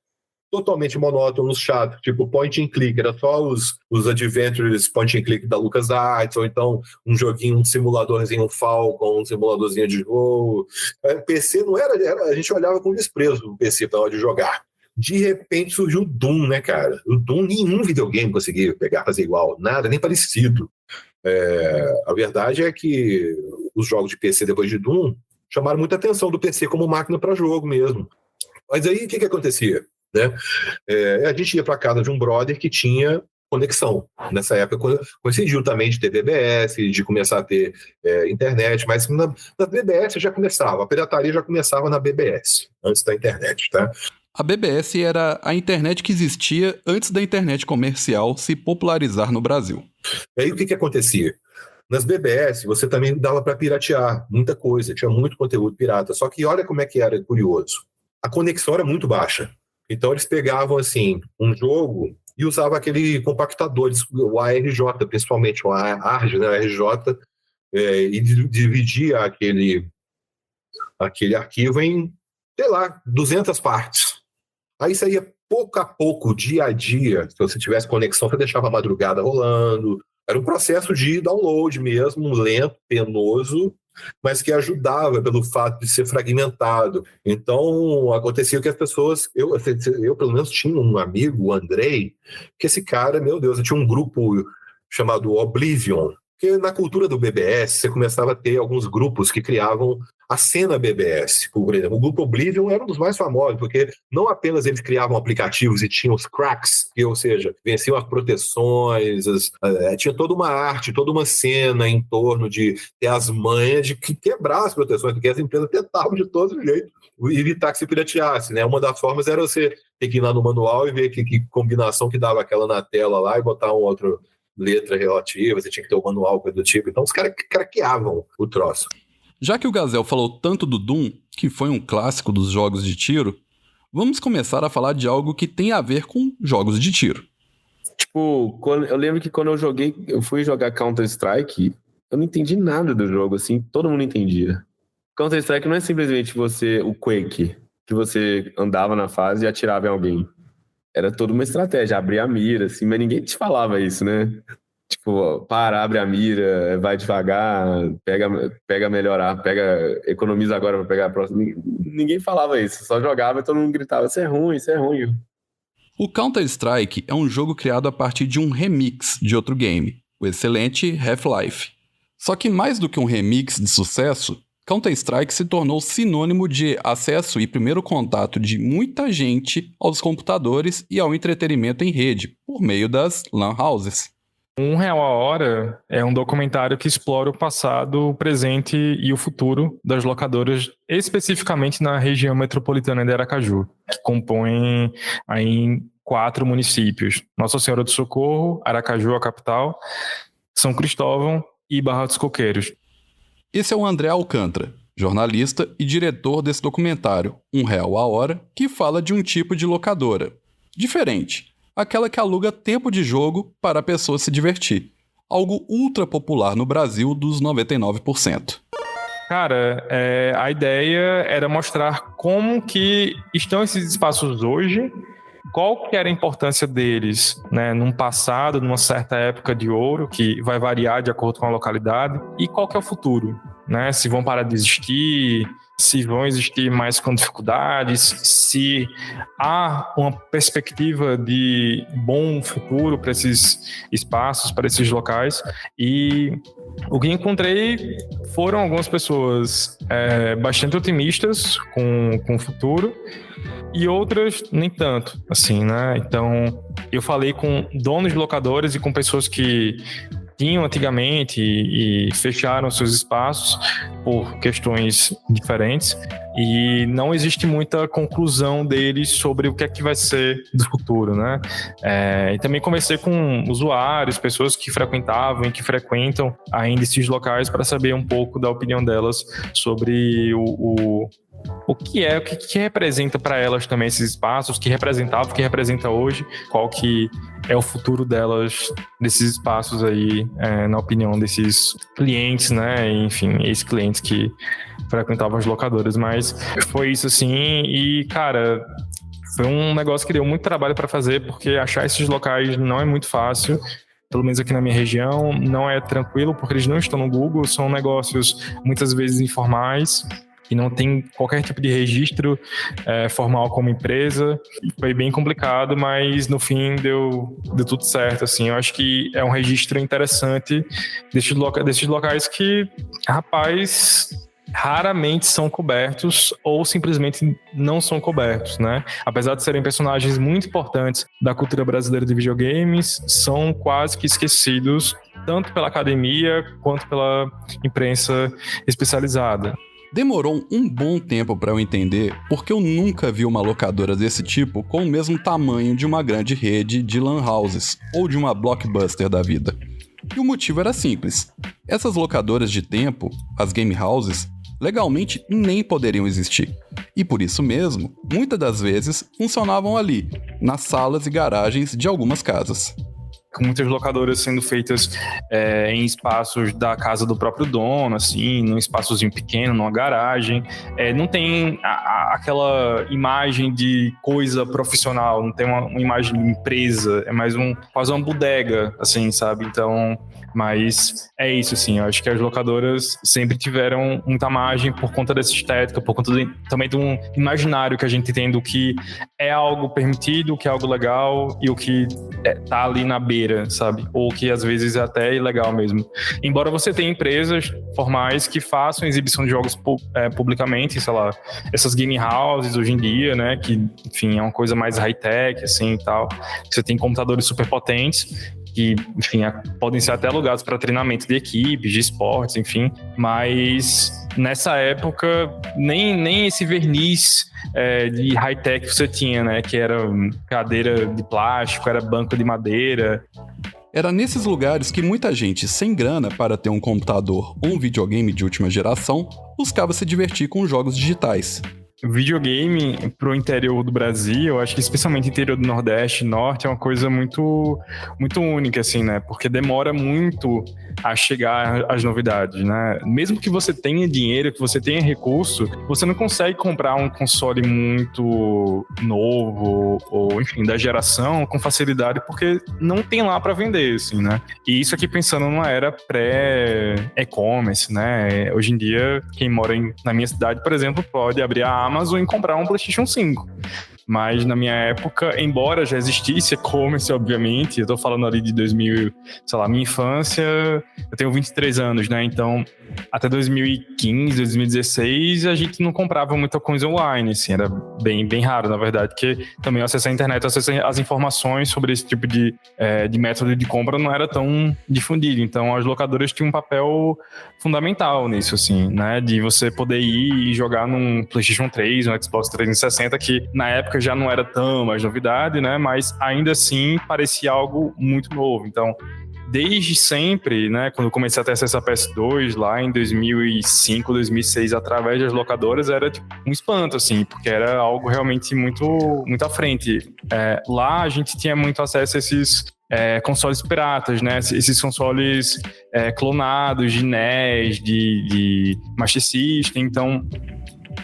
totalmente monótonos, chatos, tipo point and click, era só os adventures point and click da LucasArts, ou então um joguinho, um simuladorzinho, um Falcon, um simuladorzinho de jogo. PC não era, a gente olhava com desprezo o PC para hora de jogar. De repente surgiu o Doom, né, cara? O Doom, nenhum videogame conseguia fazer igual, nada, nem parecido. A verdade é que os jogos de PC depois de Doom chamaram muita atenção do PC como máquina para jogo mesmo. Mas aí, o que acontecia? Né? A gente ia para casa de um brother que tinha conexão. Nessa época coincidiu também de ter BBS, de começar a ter internet, mas na BBS já começava, a pirataria já começava na BBS, antes da internet, tá? A BBS era a internet que existia antes da internet comercial se popularizar no Brasil. E aí o que acontecia? Nas BBS você também dava para piratear muita coisa, tinha muito conteúdo pirata, só que olha como é que era curioso. A conexão era muito baixa. Então eles pegavam assim um jogo e usavam aquele compactador, o ARJ, principalmente o ARJ, né, RJ, e dividia aquele arquivo em, sei lá, 200 partes. Aí saía pouco a pouco, dia a dia. Se você tivesse conexão, você deixava a madrugada rolando. Era um processo de download mesmo, lento, penoso, mas que ajudava pelo fato de ser fragmentado. Então, acontecia que as pessoas... Eu pelo menos, tinha um amigo, o Andrei, que esse cara, meu Deus, eu tinha um grupo chamado Oblivion, porque na cultura do BBS, você começava a ter alguns grupos que criavam a cena BBS. Por exemplo, o grupo Oblivion era um dos mais famosos, porque não apenas eles criavam aplicativos e tinham os cracks, ou seja, venciam as proteções, tinha toda uma arte, toda uma cena em torno de ter as manhas de quebrar as proteções, porque as empresas tentavam de todo jeito evitar que se pirateasse, né? Uma das formas era você ter que ir lá no manual e ver que combinação que dava aquela na tela lá e botar um outro letra relativa, você tinha que ter o manual, coisa do tipo. Então os caras craqueavam o troço. Já que o Gazel falou tanto do Doom, que foi um clássico dos jogos de tiro, vamos começar a falar de algo que tem a ver com jogos de tiro. Tipo, eu lembro que quando eu fui jogar Counter-Strike, eu não entendi nada do jogo, assim, todo mundo entendia. Counter-Strike não é simplesmente o Quake, que você andava na fase e atirava em alguém. Era toda uma estratégia, abrir a mira, assim, mas ninguém te falava isso, né? Tipo, abre a mira, vai devagar, pega melhorar, economiza agora pra pegar a próxima. Ninguém falava isso, só jogava e todo mundo gritava, isso é ruim. O Counter-Strike é um jogo criado a partir de um remix de outro game, o excelente Half-Life. Só que mais do que um remix de sucesso, Counter-Strike se tornou sinônimo de acesso e primeiro contato de muita gente aos computadores e ao entretenimento em rede, por meio das LAN houses. R$1 a hora é um documentário que explora o passado, o presente e o futuro das locadoras, especificamente na região metropolitana de Aracaju, que compõem aí 4 municípios: Nossa Senhora do Socorro, Aracaju, a capital, São Cristóvão e Barra dos Coqueiros. Esse é o André Alcântara, jornalista e diretor desse documentário, R$1 a hora, que fala de um tipo de locadora diferente. Aquela que aluga tempo de jogo para a pessoa se divertir. Algo ultra popular no Brasil dos 99%. Cara, a ideia era mostrar como que estão esses espaços hoje, qual que era a importância deles, né, num passado, numa certa época de ouro, que vai variar de acordo com a localidade, e qual que é o futuro, né? Se vão parar de existir, se vão existir mais com dificuldades, se há uma perspectiva de bom futuro para esses espaços, para esses locais. E o que encontrei foram algumas pessoas bastante otimistas com o futuro e outras nem tanto, assim, né? Então, eu falei com donos de locadoras e com pessoas que tinham antigamente e fecharam seus espaços por questões diferentes, e não existe muita conclusão deles sobre o que é que vai ser do futuro, né? E também conversei com usuários, pessoas que frequentavam e que frequentam ainda esses locais, para saber um pouco da opinião delas sobre o que representa para elas também esses espaços, o que representava, o que representa hoje, qual que é o futuro delas, desses espaços aí, na opinião desses clientes, né? Enfim, ex-clientes que frequentavam as locadoras. Mas foi isso, assim, e, cara, foi um negócio que deu muito trabalho para fazer, porque achar esses locais não é muito fácil. Pelo menos aqui na minha região, não é tranquilo, porque eles não estão no Google, são negócios muitas vezes informais, e não tem qualquer tipo de registro formal como empresa. Foi bem complicado, mas no fim deu tudo certo, assim. Eu acho que é um registro interessante desses locais que, rapaz, raramente são cobertos ou simplesmente não são cobertos, né? Apesar de serem personagens muito importantes da cultura brasileira de videogames, são quase que esquecidos, tanto pela academia quanto pela imprensa especializada. Demorou um bom tempo para eu entender porque eu nunca vi uma locadora desse tipo com o mesmo tamanho de uma grande rede de LAN houses ou de uma Blockbuster da vida. E o motivo era simples. Essas locadoras de tempo, as game houses, legalmente nem poderiam existir. E por isso mesmo, muitas das vezes funcionavam ali, nas salas e garagens de algumas casas. Com muitas locadoras sendo feitas em espaços da casa do próprio dono, assim, num espaçozinho pequeno, numa garagem. Não tem aquela imagem de coisa profissional, não tem uma imagem de empresa, é mais quase uma bodega, assim, sabe? Então, mas é isso, assim, eu acho que as locadoras sempre tiveram muita margem por conta dessa estética, por conta também de um imaginário que a gente tem do que é algo permitido, o que é algo legal e o que tá ali na beira, sabe? Ou que às vezes é até ilegal mesmo. Embora você tenha empresas formais que façam exibição de jogos publicamente, sei lá, essas game houses hoje em dia, né? Que, enfim, é uma coisa mais high-tech, assim, e tal. Você tem computadores super potentes que, enfim, podem ser até alugados para treinamento de equipes, de esportes, enfim. Mas nessa época, nem esse verniz de high-tech você tinha, né? Que era cadeira de plástico, era banco de madeira. Era nesses lugares que muita gente sem grana para ter um computador ou um videogame de última geração buscava se divertir com jogos digitais. videogame pro interior do Brasil, acho que especialmente interior do Nordeste, Norte, é uma coisa muito, muito única, assim, né? Porque demora muito a chegar às novidades, né? Mesmo que você tenha dinheiro, que você tenha recurso, você não consegue comprar um console muito novo ou, enfim, da geração com facilidade, porque não tem lá para vender, assim, né? E isso aqui pensando numa era pré-e-commerce, né? Hoje em dia, quem mora na minha cidade, por exemplo, pode abrir a Amazon e comprar um PlayStation 5. Mas na minha época, embora já existisse e-commerce, obviamente, eu tô falando ali de 2000, sei lá, minha infância, eu tenho 23 anos, né? Então, até 2015, 2016, a gente não comprava muita coisa online, assim, era bem, bem raro, na verdade, porque também o acesso à internet, o acesso às informações sobre esse tipo de método de compra não era tão difundido. Então, as locadoras tinham um papel fundamental nisso, assim, né? De você poder ir e jogar num PlayStation 3, no Xbox 360, que na época já não era tão mais novidade, né? Mas ainda assim parecia algo muito novo. Então, desde sempre, né, quando eu comecei a ter acesso a PS2 lá em 2005, 2006, através das locadoras, era tipo um espanto, assim, porque era algo realmente muito, muito à frente. Lá a gente tinha muito acesso a esses consoles piratas, né, esses consoles clonados de NES, de Master System, então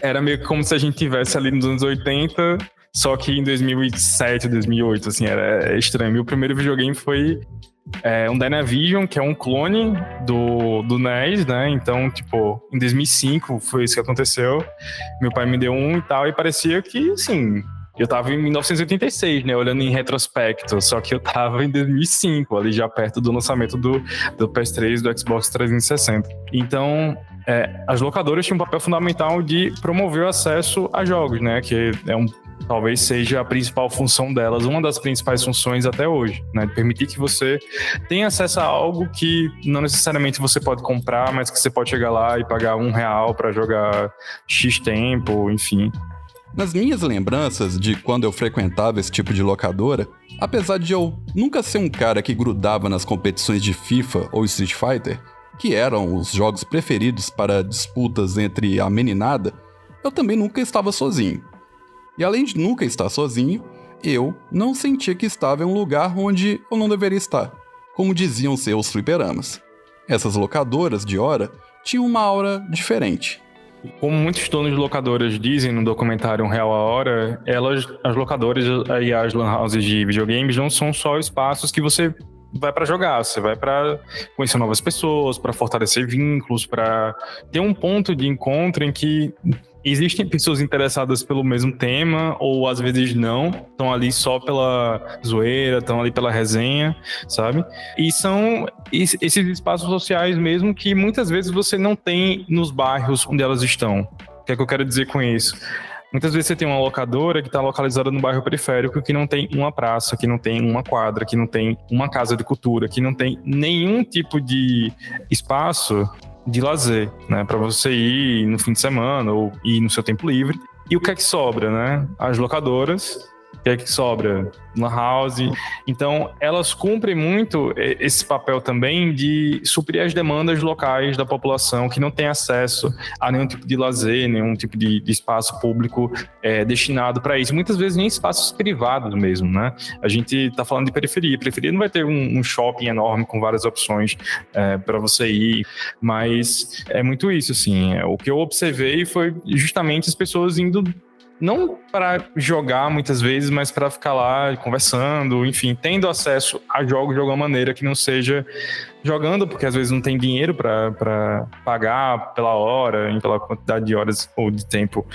era meio que como se a gente tivesse ali nos anos 80, só que em 2007, 2008, assim, era estranho. Meu primeiro videogame foi um Dynavision, que é um clone do NES, né? Então, tipo, em 2005 foi isso que aconteceu. Meu pai me deu um e tal, e parecia que, assim, eu tava em 1986, né? Olhando em retrospecto, só que eu tava em 2005, ali já perto do lançamento do PS3, do Xbox 360. Então, as locadoras tinham um papel fundamental de promover o acesso a jogos, né? Que talvez seja a principal função delas, uma das principais funções até hoje, né? De permitir que você tenha acesso a algo que não necessariamente você pode comprar, mas que você pode chegar lá e pagar R$1 para jogar X tempo, enfim. Nas minhas lembranças de quando eu frequentava esse tipo de locadora, apesar de eu nunca ser um cara que grudava nas competições de FIFA ou Street Fighter, que eram os jogos preferidos para disputas entre a meninada, eu também nunca estava sozinho. E além de nunca estar sozinho, eu não sentia que estava em um lugar onde eu não deveria estar, como diziam ser os fliperamas. Essas locadoras de hora tinham uma aura diferente. Como muitos donos de locadoras dizem no documentário Um Real a Hora, as locadoras e as lan houses de videogames não são só espaços que você vai para jogar, você vai para conhecer novas pessoas, para fortalecer vínculos, para ter um ponto de encontro em que existem pessoas interessadas pelo mesmo tema, ou às vezes não, estão ali só pela zoeira, estão ali pela resenha, sabe? E são esses espaços sociais mesmo que muitas vezes você não tem nos bairros onde elas estão. O que é que eu quero dizer com isso? Muitas vezes você tem uma locadora que está localizada no bairro periférico que não tem uma praça, que não tem uma quadra, que não tem uma casa de cultura, que não tem nenhum tipo de espaço de lazer, né, para você ir no fim de semana ou ir no seu tempo livre. E o que é que sobra, né? As locadoras. O que é que sobra? Lan house. Então, elas cumprem muito esse papel também de suprir as demandas locais da população que não tem acesso a nenhum tipo de lazer, nenhum tipo de espaço público destinado para isso. Muitas vezes nem espaços privados mesmo, né? A gente está falando de periferia. Periferia não vai ter um shopping enorme com várias opções para você ir, mas é muito isso, assim. O que eu observei foi justamente as pessoas indo não para jogar muitas vezes, mas para ficar lá conversando, enfim, tendo acesso a jogos de alguma maneira que não seja jogando, porque às vezes não tem dinheiro para pagar pela hora, pela quantidade de horas ou de tempo.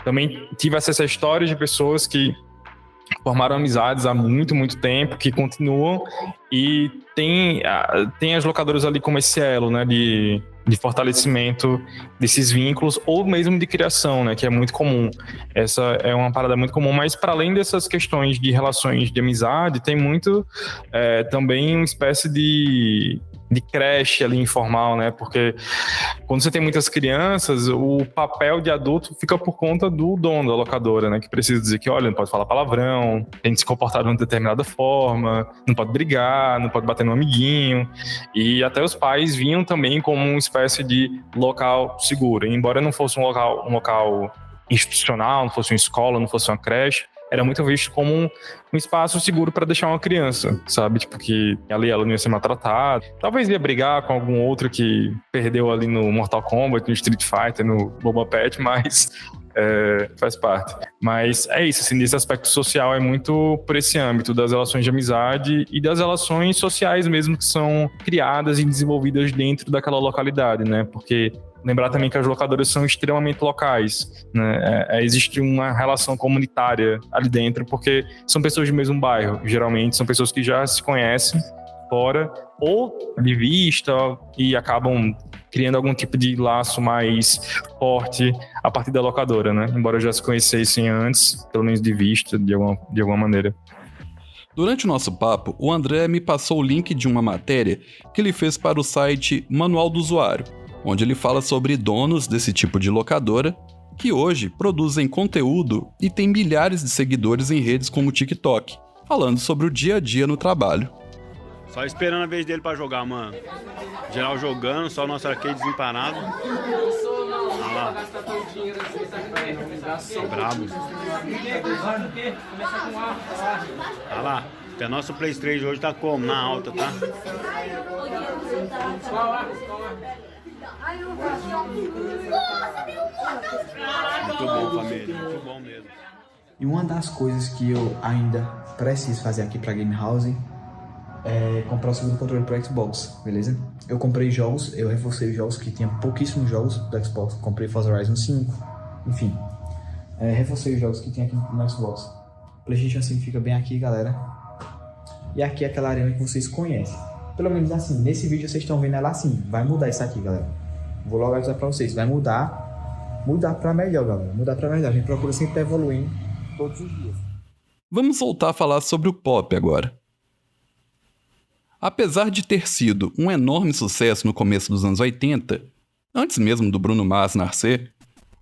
Também tive acesso a histórias de pessoas que formaram amizades há muito, muito tempo, que continuam, e tem as locadoras ali como esse elo, né, de fortalecimento desses vínculos, ou mesmo de criação, né, que é muito comum. Essa é uma parada muito comum, mas para além dessas questões de relações de amizade, tem muito também uma espécie de creche ali informal, né? Porque quando você tem muitas crianças, o papel de adulto fica por conta do dono da locadora, né? Que precisa dizer que, olha, não pode falar palavrão, tem que se comportar de uma determinada forma, não pode brigar, não pode bater no amiguinho. E até os pais vinham também como uma espécie de local seguro. E embora não fosse um local institucional, não fosse uma escola, não fosse uma creche, era muito visto como um espaço seguro para deixar uma criança, sabe? Tipo, que ali ela não ia ser maltratada. Talvez ia brigar com algum outro que perdeu ali no Mortal Kombat, no Street Fighter, no Boba Fett, mas faz parte. Mas é isso, assim, nesse aspecto social é muito por esse âmbito das relações de amizade e das relações sociais mesmo que são criadas e desenvolvidas dentro daquela localidade, né? Porque lembrar também que as locadoras são extremamente locais, né? Existe uma relação comunitária ali dentro, porque são pessoas do mesmo bairro, geralmente são pessoas que já se conhecem fora ou de vista e acabam criando algum tipo de laço mais forte a partir da locadora, né? Embora já se conhecessem antes, pelo menos de vista, de alguma maneira. Durante o nosso papo, o André me passou o link de uma matéria que ele fez para o site Manual do Usuário, onde ele fala sobre donos desse tipo de locadora que hoje produzem conteúdo e têm milhares de seguidores em redes como o TikTok, falando sobre o dia a dia no trabalho. Só esperando a vez dele pra jogar, mano. Geral jogando, só o nosso arcade desempanado. Olha lá. Brabo. Olha lá. Até nosso PlayStation hoje tá como? Na alta, tá? Muito bom, família. Muito bom mesmo. E uma das coisas que eu ainda preciso fazer aqui pra Game House é comprar o segundo controle pro Xbox, beleza? Eu comprei jogos, eu reforcei os jogos, que tinha pouquíssimos jogos do Xbox. Comprei Forza Horizon 5, enfim. Reforcei os jogos que tinha aqui no Xbox. PlayStation 5 fica bem aqui, galera. E aqui é aquela arena que vocês conhecem. Pelo menos assim, nesse vídeo vocês estão vendo ela assim. Vai mudar isso aqui, galera. Vou logo avisar pra vocês. Vai mudar pra melhor, galera. Mudar pra melhor. A gente procura sempre estar evoluindo todos os dias. Vamos voltar a falar sobre o pop agora. Apesar de ter sido um enorme sucesso no começo dos anos 80, antes mesmo do Bruno Mars nascer,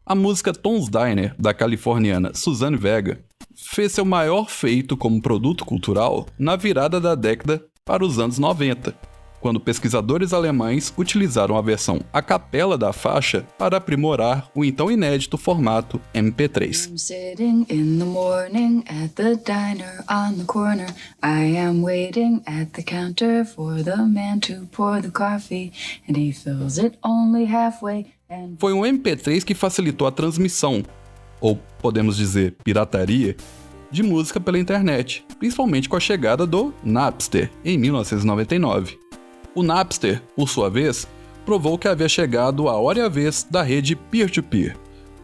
a música Tom's Diner, da californiana Suzanne Vega, fez seu maior feito como produto cultural na virada da década para os anos 90, quando pesquisadores alemães utilizaram a versão a capela da faixa para aprimorar o então inédito formato MP3. I'm sitting in the morning at the diner on the corner. I am waiting at the counter for the man to pour the coffee, and he fills it only halfway. Foi um MP3 que facilitou a transmissão, ou podemos dizer pirataria, de música pela internet, principalmente com a chegada do Napster em 1999. O Napster, por sua vez, provou que havia chegado a hora e a vez da rede peer-to-peer,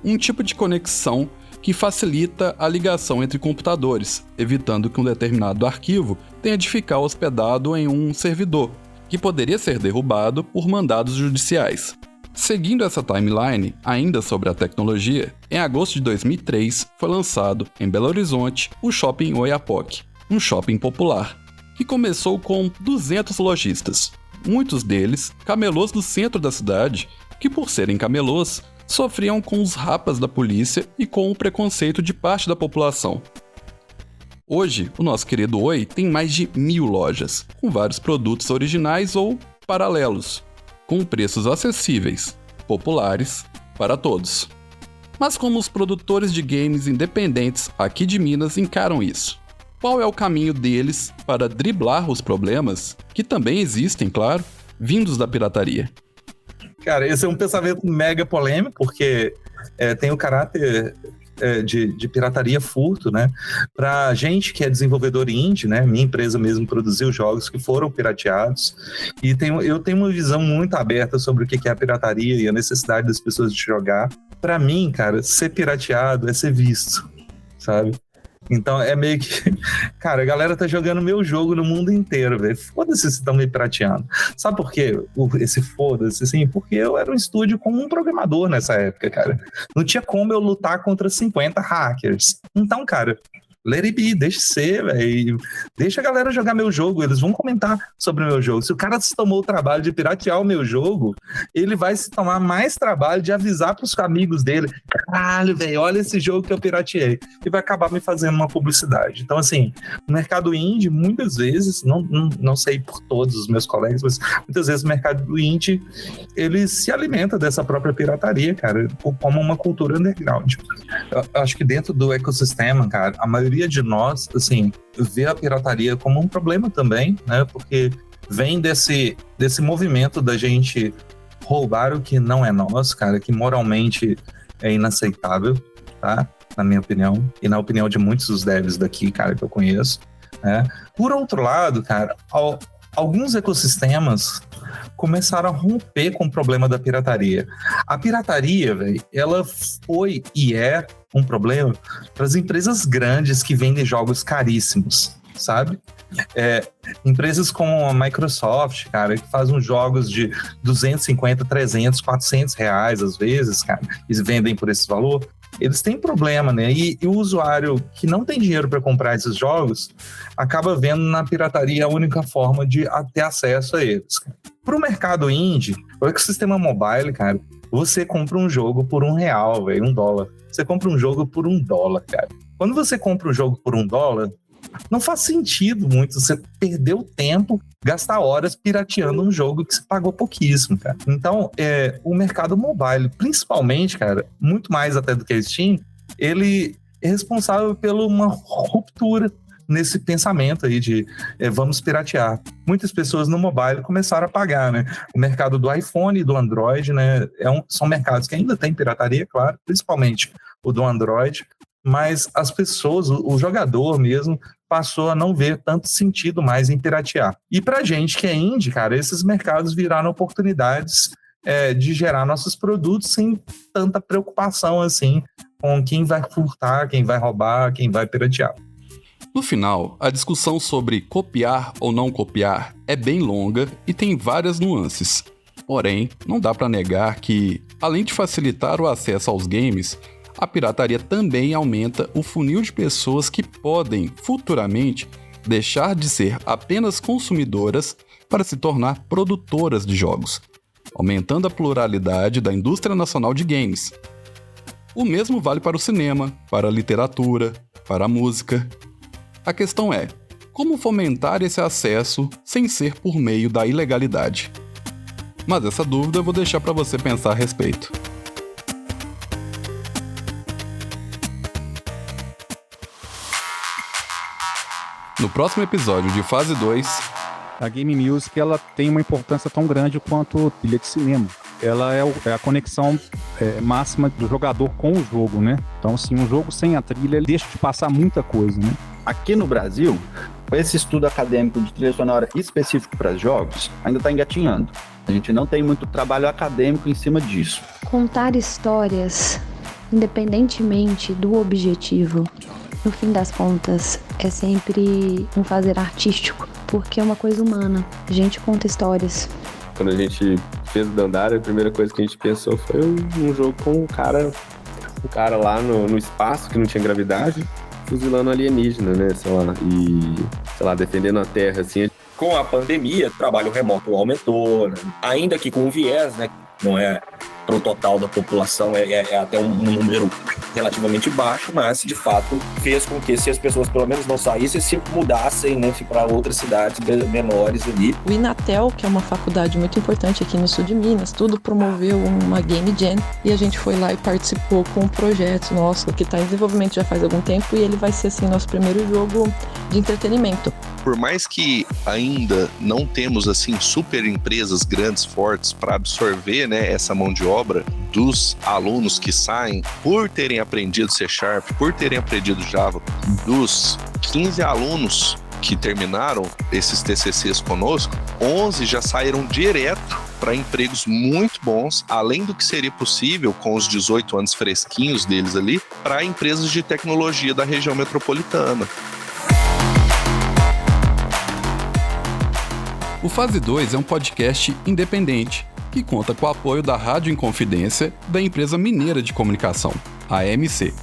um tipo de conexão que facilita a ligação entre computadores, evitando que um determinado arquivo tenha de ficar hospedado em um servidor, que poderia ser derrubado por mandados judiciais. Seguindo essa timeline, ainda sobre a tecnologia, em agosto de 2003 foi lançado, em Belo Horizonte, o Shopping Oiapoque, um shopping popular, que começou com 200 lojistas, muitos deles camelôs do centro da cidade, que por serem camelôs, sofriam com os rapas da polícia e com o preconceito de parte da população. Hoje, o nosso querido Oi tem mais de 1000 lojas, com vários produtos originais ou paralelos, com preços acessíveis, populares, para todos. Mas como os produtores de games independentes aqui de Minas encaram isso? Qual é o caminho deles para driblar os problemas, que também existem, claro, vindos da pirataria? Cara, esse é um pensamento mega polêmico, porque tem o caráter de pirataria furto, né? Pra gente que é desenvolvedor indie, né? Minha empresa mesmo produziu jogos que foram pirateados, e eu tenho uma visão muito aberta sobre o que é a pirataria e a necessidade das pessoas de jogar. Pra mim, cara, ser pirateado é ser visto, sabe? Então é meio que... Cara, a galera tá jogando meu jogo no mundo inteiro, velho. Foda-se se estão me pirateando. Sabe por quê? Esse foda-se, assim, porque eu era um estúdio com um programador nessa época, cara. Não tinha como eu lutar contra 50 hackers. Então, cara, let it be, deixa ser, velho. Deixa a galera jogar meu jogo, eles vão comentar sobre o meu jogo. Se o cara se tomou o trabalho de piratear o meu jogo, ele vai se tomar mais trabalho de avisar pros amigos dele, caralho, velho, olha esse jogo que eu pirateei. E vai acabar me fazendo uma publicidade. Então, assim, o mercado indie, muitas vezes, não sei por todos os meus colegas, mas muitas vezes o mercado indie, ele se alimenta dessa própria pirataria, cara, como uma cultura underground. Eu acho que dentro do ecossistema, cara, a maioria de nós, assim, vê a pirataria como um problema também, né? Porque vem desse movimento da gente roubar o que não é nosso, cara, que moralmente é inaceitável, tá? Na minha opinião, e na opinião de muitos dos devs daqui, cara, que eu conheço, né? Por outro lado, cara, alguns ecossistemas começaram a romper com o problema da pirataria. A pirataria, velho, ela foi e é um problema para as empresas grandes que vendem jogos caríssimos, sabe? Empresas como a Microsoft, cara, que fazem jogos de 250, 300, 400 reais às vezes, cara, e vendem por esse valor. Eles têm problema, né? E o usuário que não tem dinheiro para comprar esses jogos acaba vendo na pirataria a única forma de ter acesso a eles. Para o mercado indie, o ecossistema mobile, cara, você compra um jogo por R$1, velho, $1. Você compra um jogo por $1, cara. Quando você compra um jogo por $1, não faz sentido muito você perder o tempo, gastar horas pirateando um jogo que você pagou pouquíssimo, cara. Então, o mercado mobile, principalmente, cara, muito mais até do que a Steam, ele é responsável por uma ruptura nesse pensamento aí de vamos piratear. Muitas pessoas no mobile começaram a pagar, né? O mercado do iPhone e do Android, né? São mercados que ainda tem pirataria, claro, principalmente o do Android, mas as pessoas, o jogador mesmo, passou a não ver tanto sentido mais em piratear. E pra gente que é indie, cara, esses mercados viraram oportunidades de gerar nossos produtos sem tanta preocupação assim com quem vai furtar, quem vai roubar, quem vai piratear. No final, a discussão sobre copiar ou não copiar é bem longa e tem várias nuances. Porém, não dá para negar que, além de facilitar o acesso aos games, a pirataria também aumenta o funil de pessoas que podem, futuramente, deixar de ser apenas consumidoras para se tornar produtoras de jogos, aumentando a pluralidade da indústria nacional de games. O mesmo vale para o cinema, para a literatura, para a música. A questão é, como fomentar esse acesso sem ser por meio da ilegalidade? Mas essa dúvida eu vou deixar para você pensar a respeito. No próximo episódio de Fase 2... A Game Music ela tem uma importância tão grande quanto trilha de cinema. Ela é a conexão máxima do jogador com o jogo, né? Então, assim, um jogo sem a trilha, ele deixa de passar muita coisa, né? Aqui no Brasil, esse estudo acadêmico de trilha sonora específico para jogos ainda está engatinhando. A gente não tem muito trabalho acadêmico em cima disso. Contar histórias, independentemente do objetivo, no fim das contas, é sempre um fazer artístico, porque é uma coisa humana. A gente conta histórias. Quando a gente fez o Dandara, a primeira coisa que a gente pensou foi um jogo com um cara lá no espaço, que não tinha gravidade, fuzilando alienígena, né, defendendo a Terra, assim. Com a pandemia, o trabalho remoto aumentou, né? Ainda que com um viés, né, não é para o total da população, é até um número relativamente baixo, mas de fato fez com que, se as pessoas pelo menos não saíssem, se mudassem, né, para outras cidades menores ali. O Inatel, que é uma faculdade muito importante aqui no sul de Minas, tudo promoveu uma Game Jam e a gente foi lá e participou com um projeto nosso que está em desenvolvimento já faz algum tempo e ele vai ser assim nosso primeiro jogo de entretenimento. Por mais que ainda não temos assim super empresas grandes, fortes para absorver, né, essa mão de obra dos alunos que saem por terem aprendido C#, por terem aprendido Java, dos 15 alunos que terminaram esses TCCs conosco, 11 já saíram direto para empregos muito bons, além do que seria possível com os 18 anos fresquinhos deles ali, para empresas de tecnologia da região metropolitana. O Fase 2 é um podcast independente, que conta com o apoio da Rádio Inconfidência da empresa mineira de comunicação, a AMC.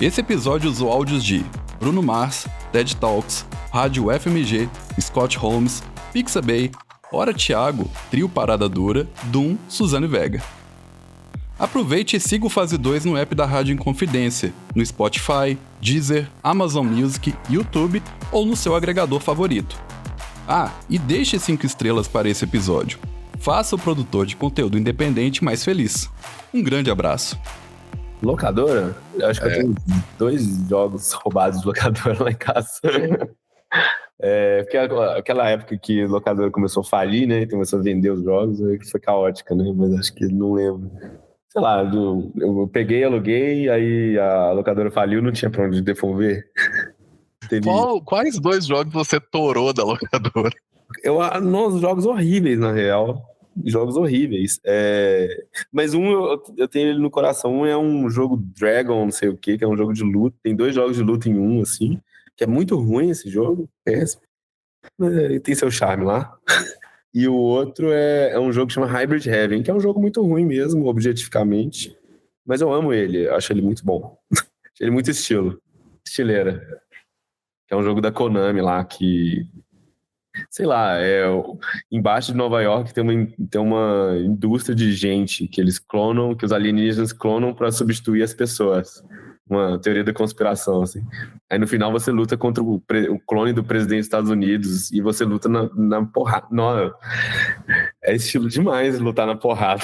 Esse episódio usou áudios de Bruno Mars, TED Talks, Rádio FMG, Scott Holmes, Pixabay, Hora Thiago, Trio Parada Dura, Doom, Suzane Vega. Aproveite e siga o Fase 2 no app da Rádio Inconfidência, no Spotify, Deezer, Amazon Music, YouTube ou no seu agregador favorito. Ah, e deixe 5 estrelas para esse episódio. Faça o produtor de conteúdo independente mais feliz. Um grande abraço. Locadora? Eu acho que eu tenho 2 jogos roubados de locadora lá em casa. Porque aquela época que a locadora começou a falir, né? Começou a vender os jogos, foi caótica, né? Mas acho que não lembro. Sei lá, eu peguei, aluguei, aí a locadora faliu, não tinha pra onde devolver. Quais 2 jogos você torou da locadora? Nos jogos horríveis, na real. Jogos horríveis. Mas eu tenho ele no coração. Um é um jogo Dragon, não sei o que é um jogo de luta. Tem 2 jogos de luta em um, assim. Que é muito ruim esse jogo. Péssimo. Mas ele tem seu charme lá. E o outro é um jogo que chama Hybrid Heaven, que é um jogo muito ruim mesmo, objetificamente. Mas eu amo ele, acho ele muito bom. Acho ele muito estileira. Que é um jogo da Konami lá, que... Sei lá, embaixo de Nova York tem uma indústria de gente que eles clonam, que os alienígenas clonam para substituir as pessoas. Uma teoria da conspiração, assim. Aí no final você luta contra o clone do presidente dos Estados Unidos e você luta na porrada. Não, é estilo demais lutar na porrada.